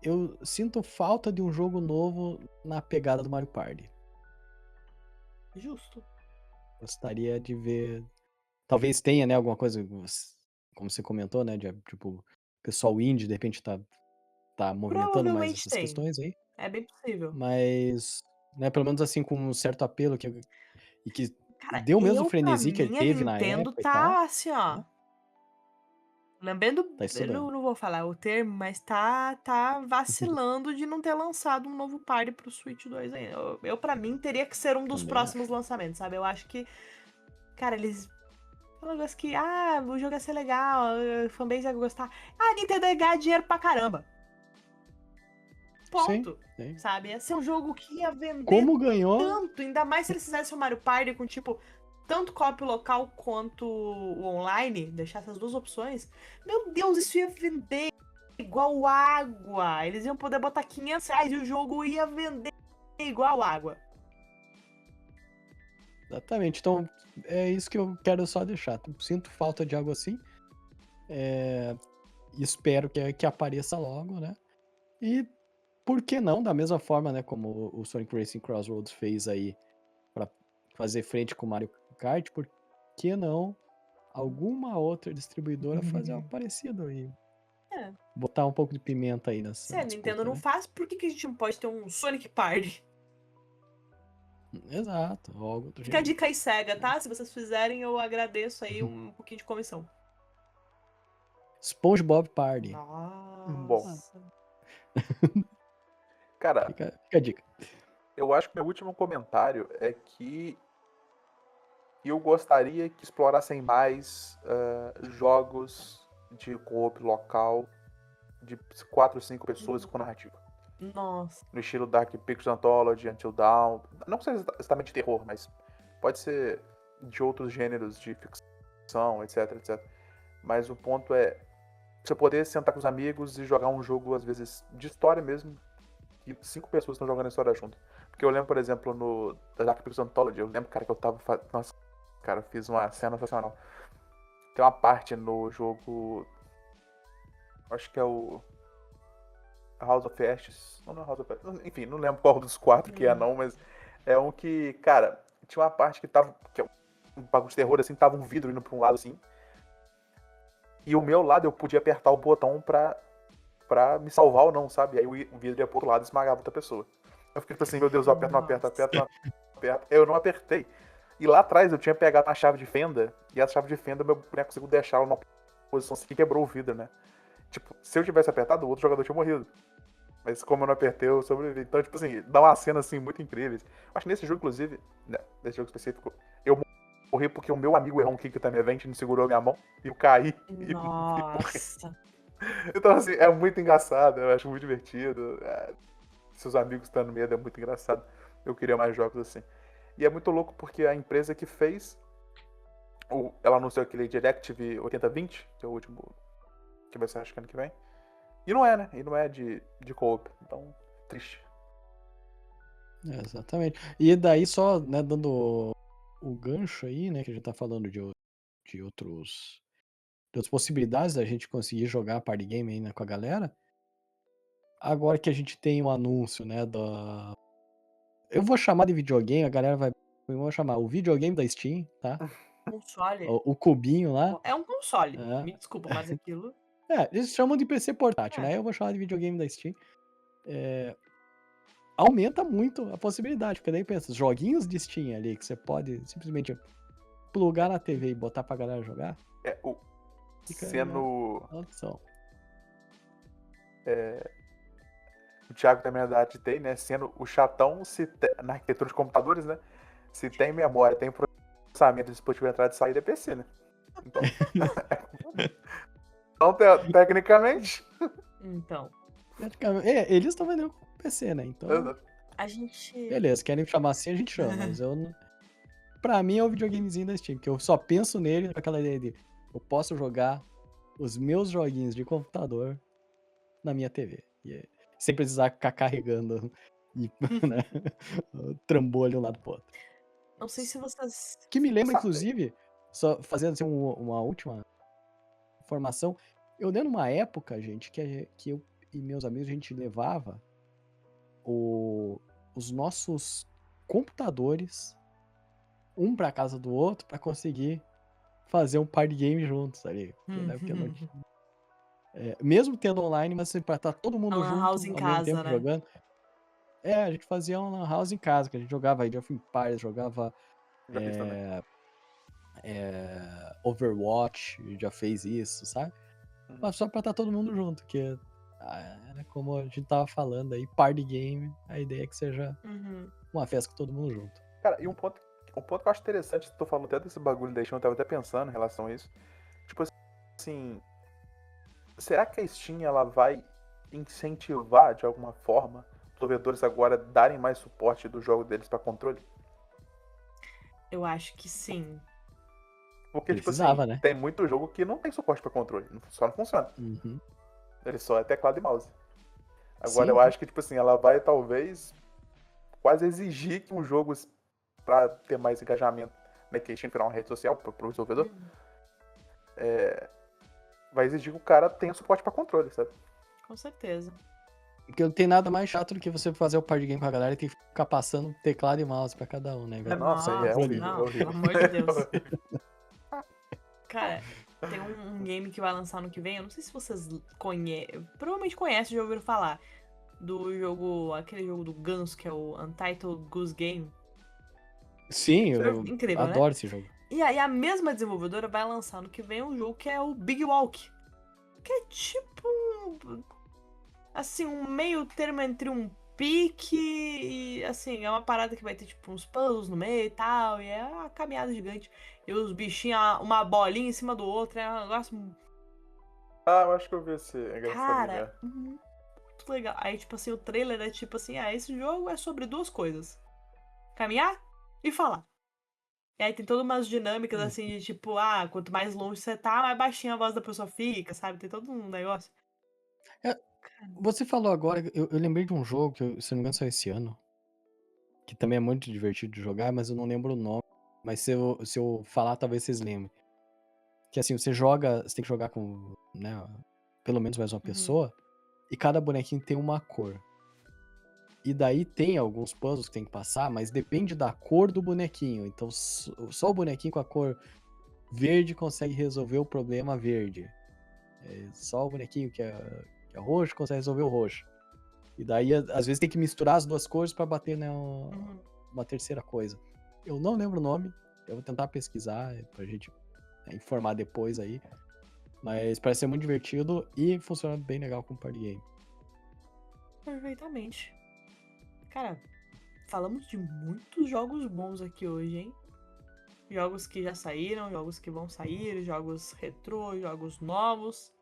eu sinto falta de um jogo novo na pegada do Mario Party. Justo. Gostaria de ver. Talvez tenha, né, alguma coisa, como você comentou, né? De, tipo, pessoal indie, de repente tá movimentando mais Provavelmente essas tem. questões aí. É bem possível. Mas, né, pelo menos assim, com um certo apelo e que Cara, deu o mesmo pra frenesi que ele mim, a teve na Nintendo época e tal, tá assim, ó. né? Lambendo, Tá eu estudando. não vou falar o termo, mas tá vacilando de não ter lançado um novo party pro Switch 2 ainda. Pra mim, teria que ser um dos Também próximos acho. lançamentos, sabe? Eu acho que, cara, eles. É um negócio que, o jogo ia ser legal, a fanbase ia gostar. A Nintendo ia ganhar dinheiro pra caramba. Sim, Ponto. sim. Sabe? Ia ser um jogo que ia vender Como ganhou, tanto, ainda mais se eles fizessem o Mario Party com, tipo, tanto co-op local quanto o online, deixar essas duas opções. Meu Deus, isso ia vender igual água. Eles iam poder botar R$ 500 e o jogo ia vender igual água. exatamente. Então, é isso que eu quero só deixar. Sinto falta de algo assim. Espero que apareça logo, né? E por que não, da mesma forma, né, como o Sonic Racing Crossroads fez aí pra fazer frente com o Mario Kart, por que não alguma outra distribuidora fazer algo parecido e É. botar um pouco de pimenta aí Se nessa a Nintendo disputa, não né? faz, por que a gente não pode ter um Sonic Party? Exato, algo do Fica a gênero. dica aí, SEGA, tá? Se vocês fizerem, eu agradeço aí um pouquinho de comissão. SpongeBob Party. Bom. Nossa. Cara, Fica a dica. eu acho que meu último comentário é que eu gostaria que explorassem mais jogos de co-op local de 4 ou 5 pessoas com narrativa. Nossa. No estilo Dark Pictures Anthology, Until Dawn. Não precisa exatamente de terror, mas pode ser de outros gêneros de ficção, etc, etc. Mas o ponto é você poder sentar com os amigos e jogar um jogo, às vezes, de história mesmo, que 5 pessoas estão jogando a história junto. Porque eu lembro, por exemplo, no Dark Pictures Anthology, eu lembro, cara, que eu tava nossa, cara, eu fiz uma cena sensacional. Tem uma parte no jogo, acho que é o House of Ashes, não é House of Ashes, enfim, não lembro qual dos 4 que é não, mas é um que, cara, tinha uma parte que tava, que é um bagulho de terror, assim, tava um vidro indo pra um lado, assim, e o meu lado eu podia apertar o botão pra me salvar ou não, sabe? Aí o vidro ia pro outro lado e esmagava outra pessoa. Eu fiquei tipo assim, meu Deus, eu aperto, não aperto, aperto, não aperto. Eu não apertei. E lá atrás eu tinha pegado a chave de fenda, e a chave de fenda meu boneco conseguiu deixar ela numa posição assim que quebrou o vidro, né? Tipo, se eu tivesse apertado, o outro jogador tinha morrido. Mas como eu não apertei, eu sobrevivi. Então, tipo assim, dá uma cena assim muito incrível. Acho que nesse jogo, inclusive, né, nesse jogo específico, eu morri porque o meu amigo errou um kick da minha vente, não segurou a minha mão, e eu caí e morri. Nossa. Então, assim, é muito engraçado, eu acho muito divertido. Seus amigos estando medo é muito engraçado. Eu queria mais jogos assim. E é muito louco porque a empresa que fez, ela anunciou aquele Directive 8020, que é o último que vai ser acho que ano que vem. E não é, né? E não é de co-op. Então, triste. Exatamente. E daí só, né, dando o gancho aí, né, que a gente tá falando de outras possibilidades da gente conseguir jogar party game aí, né, com a galera. Agora que a gente tem um anúncio, né, eu vou chamar de videogame, a galera vai... Eu vou chamar o videogame da Steam, tá? Console. O cubinho lá. É um console. É. Me desculpa, mas aquilo... Eles chamam de PC portátil, né? Eu vou chamar de videogame da Steam. Aumenta muito a possibilidade, porque daí pensa, joguinhos de Steam ali, que você pode simplesmente plugar na TV e botar pra galera jogar. Fica sendo... uma opção. O Thiago também é da área de TI, né? Sendo o chatão na arquitetura de computadores, né? Se tem memória, tem processamento, dispositivo de entrada e saída, é PC, né? Então, tecnicamente... Então. Eles estão vendendo com PC, né? Então, a gente... beleza, querem chamar assim, a gente chama, mas eu não... Pra mim é o videogamezinho da Steam, porque eu só penso nele com aquela ideia de eu posso jogar os meus joguinhos de computador na minha TV. Sem precisar ficar carregando né, o trambolho de um lado pro outro. Não sei se vocês... Que me lembra, inclusive, só fazendo assim, uma última informação, eu lembro numa época, gente, que eu e meus amigos, a gente levava os nossos computadores um pra casa do outro pra conseguir fazer um party game juntos ali. Porque não tinha... mesmo tendo online, mas pra estar todo mundo junto house em ao casa, mesmo tempo né? jogando. A gente fazia uma house em casa, que a gente jogava Age of Empires, jogava Overwatch, já fez isso, sabe? Mas só pra estar todo mundo junto, que como a gente tava falando aí, party game, a ideia é que seja uma festa com todo mundo junto. Cara, e um ponto que eu acho interessante, tô falando até desse bagulho da Steam, eu tava até pensando em relação a isso. Tipo assim, será que a Steam ela vai incentivar de alguma forma os desenvolvedores agora darem mais suporte do jogo deles pra controle? Eu acho que sim. Porque, Precisava, tipo assim, né? tem muito jogo que não tem suporte pra controle, só não funciona. Ele só é teclado e mouse. Agora Sim. eu acho que, tipo assim, ela vai talvez quase exigir que um jogo, pra ter mais engajamento, né, que a Steam virar uma rede social pro desenvolvedor, vai exigir que o cara tenha suporte pra controle, sabe? Com certeza. Porque não tem nada mais chato do que você fazer o party game com a galera e ter que ficar passando teclado e mouse pra cada um, né? Nossa, é horrível. Não, é horrível. pelo amor de Deus. Cara, tem um game que vai lançar no que vem, eu não sei se vocês conhecem, provavelmente conhecem, já ouviram falar, do jogo, aquele jogo do Ganso, que é o Untitled Goose Game. Sim, eu incrível, adoro, né? esse jogo. E aí a mesma desenvolvedora vai lançar no que vem um jogo que é o Big Walk. Que é tipo assim, um meio termo entre um pique e, assim, é uma parada que vai ter, tipo, uns puzzles no meio e tal, e é uma caminhada gigante. E os bichinhos, uma bolinha em cima do outro, é um negócio Ah, eu acho que eu vi esse. É engraçadinho, né? Cara, muito legal. Aí, tipo assim, o trailer é tipo assim, esse jogo é sobre duas coisas. Caminhar e falar. E aí tem todas umas dinâmicas assim de tipo, quanto mais longe você tá, mais baixinha a voz da pessoa fica, sabe? Tem todo um negócio. É, você falou agora, eu lembrei de um jogo que, se não me engano, saiu esse ano. Que também é muito divertido de jogar, mas eu não lembro o nome. Mas se eu falar, talvez vocês lembrem. Que assim, você tem que jogar com, né, pelo menos mais uma pessoa, e cada bonequinho tem uma cor. E daí tem alguns puzzles que tem que passar, mas depende da cor do bonequinho. Então só o bonequinho com a cor verde consegue resolver o problema verde. Só o bonequinho que é roxo consegue resolver o roxo. E daí, às vezes, tem que misturar as duas cores pra bater, né, uma terceira coisa. Eu não lembro o nome, eu vou tentar pesquisar pra gente informar depois aí. Mas parece ser muito divertido e funciona bem legal com party game. Perfeitamente. Cara, falamos de muitos jogos bons aqui hoje, hein? Jogos que já saíram, jogos que vão sair, jogos retrô, jogos novos.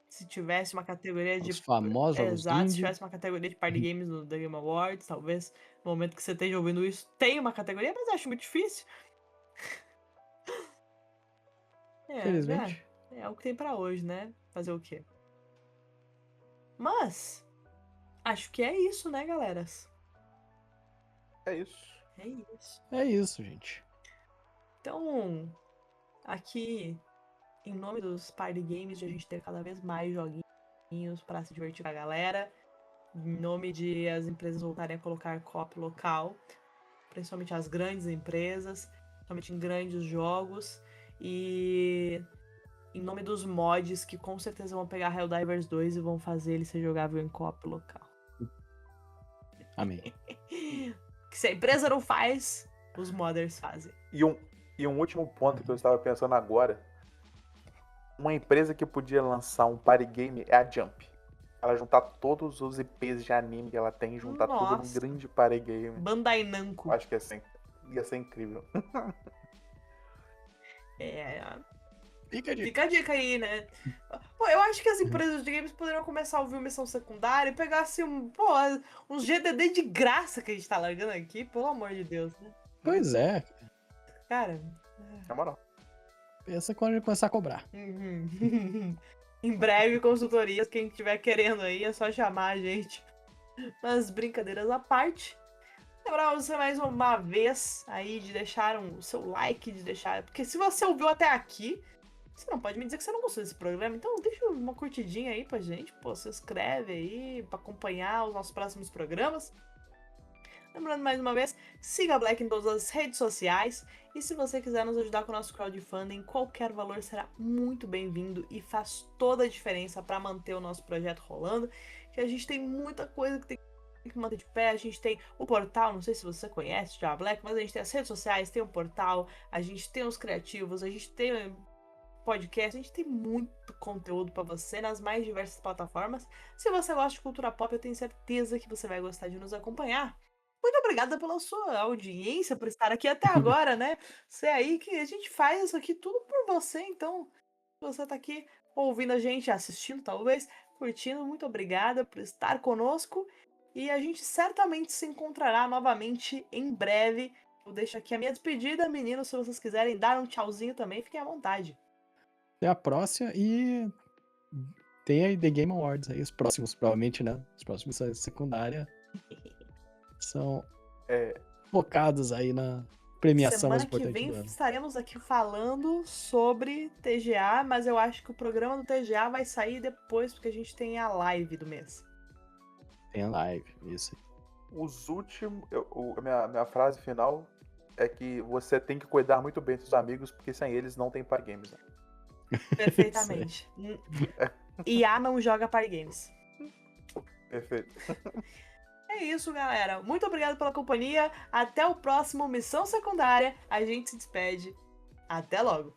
Se tivesse uma categoria de. Os famosos jogos Exato, se indie. tivesse uma categoria de party games no The Game Awards, talvez no momento que você esteja ouvindo isso, tenha uma categoria, mas eu acho muito difícil. Felizmente. É o que tem pra hoje, né? Fazer o quê? Mas, acho que é isso, né, galera? É isso. É isso. É isso, gente. Então, aqui, em nome dos party games, de a gente ter cada vez mais joguinhos pra se divertir com a galera, em nome de as empresas voltarem a colocar co-op local, principalmente as grandes empresas, principalmente em grandes jogos, e em nome dos mods que com certeza vão pegar Helldivers 2 e vão fazer ele ser jogável em co-op local. Amém. Que se a empresa não faz, os modders fazem. E um último ponto que eu estava pensando agora. Uma empresa que podia lançar um party game é a Jump. Ela juntar todos os IPs de anime que ela tem, juntar tudo num Nossa. grande party game. Bandai Namco. Acho que ia ser incrível. Fica a dica aí, né? Pô, eu acho que as empresas de games poderiam começar a ouvir missão secundária e pegar assim, uns GDD de graça que a gente tá largando aqui, pelo amor de Deus, né? Pois é. Cara. Na moral. Pensa quando ele começar a cobrar. Em breve, consultorias, quem estiver querendo aí, é só chamar a gente. Mas brincadeiras à parte. Lembrar você mais uma vez aí de deixar o seu like, de deixar. Porque se você ouviu até aqui, você não pode me dizer que você não gostou desse programa. Então deixa uma curtidinha aí pra gente. Pô, se inscreve aí pra acompanhar os nossos próximos programas. Lembrando mais uma vez, siga a Black em todas as redes sociais. E se você quiser nos ajudar com o nosso crowdfunding, qualquer valor será muito bem-vindo e faz toda a diferença para manter o nosso projeto rolando. Que a gente tem muita coisa que tem que manter de pé. A gente tem o portal, não sei se você conhece já a Black, mas a gente tem as redes sociais, tem o portal, a gente tem os criativos, a gente tem podcast, a gente tem muito conteúdo para você nas mais diversas plataformas. Se você gosta de cultura pop, eu tenho certeza que você vai gostar de nos acompanhar. Muito obrigada pela sua audiência, por estar aqui até agora, né? Você aí que a gente faz isso aqui tudo por você, então, se você tá aqui ouvindo a gente, assistindo talvez, curtindo, muito obrigada por estar conosco e a gente certamente se encontrará novamente em breve. Eu deixo aqui a minha despedida, meninos, se vocês quiserem dar um tchauzinho também, fiquem à vontade. Até a próxima e tem aí The Game Awards aí, os próximos, provavelmente, né? Os próximos secundária são focados aí na premiação mais importante do ano. Semana que vem estaremos aqui falando sobre TGA, mas eu acho que o programa do TGA vai sair depois, porque a gente tem a live do mês. Tem a live, isso. Os últimos. Minha frase final é que você tem que cuidar muito bem dos seus amigos, porque sem eles não tem party games, né? Perfeitamente. IA não joga party games. Perfeito. É isso, galera. Muito obrigado pela companhia. Até o próximo Missão Secundária. A gente se despede. Até logo.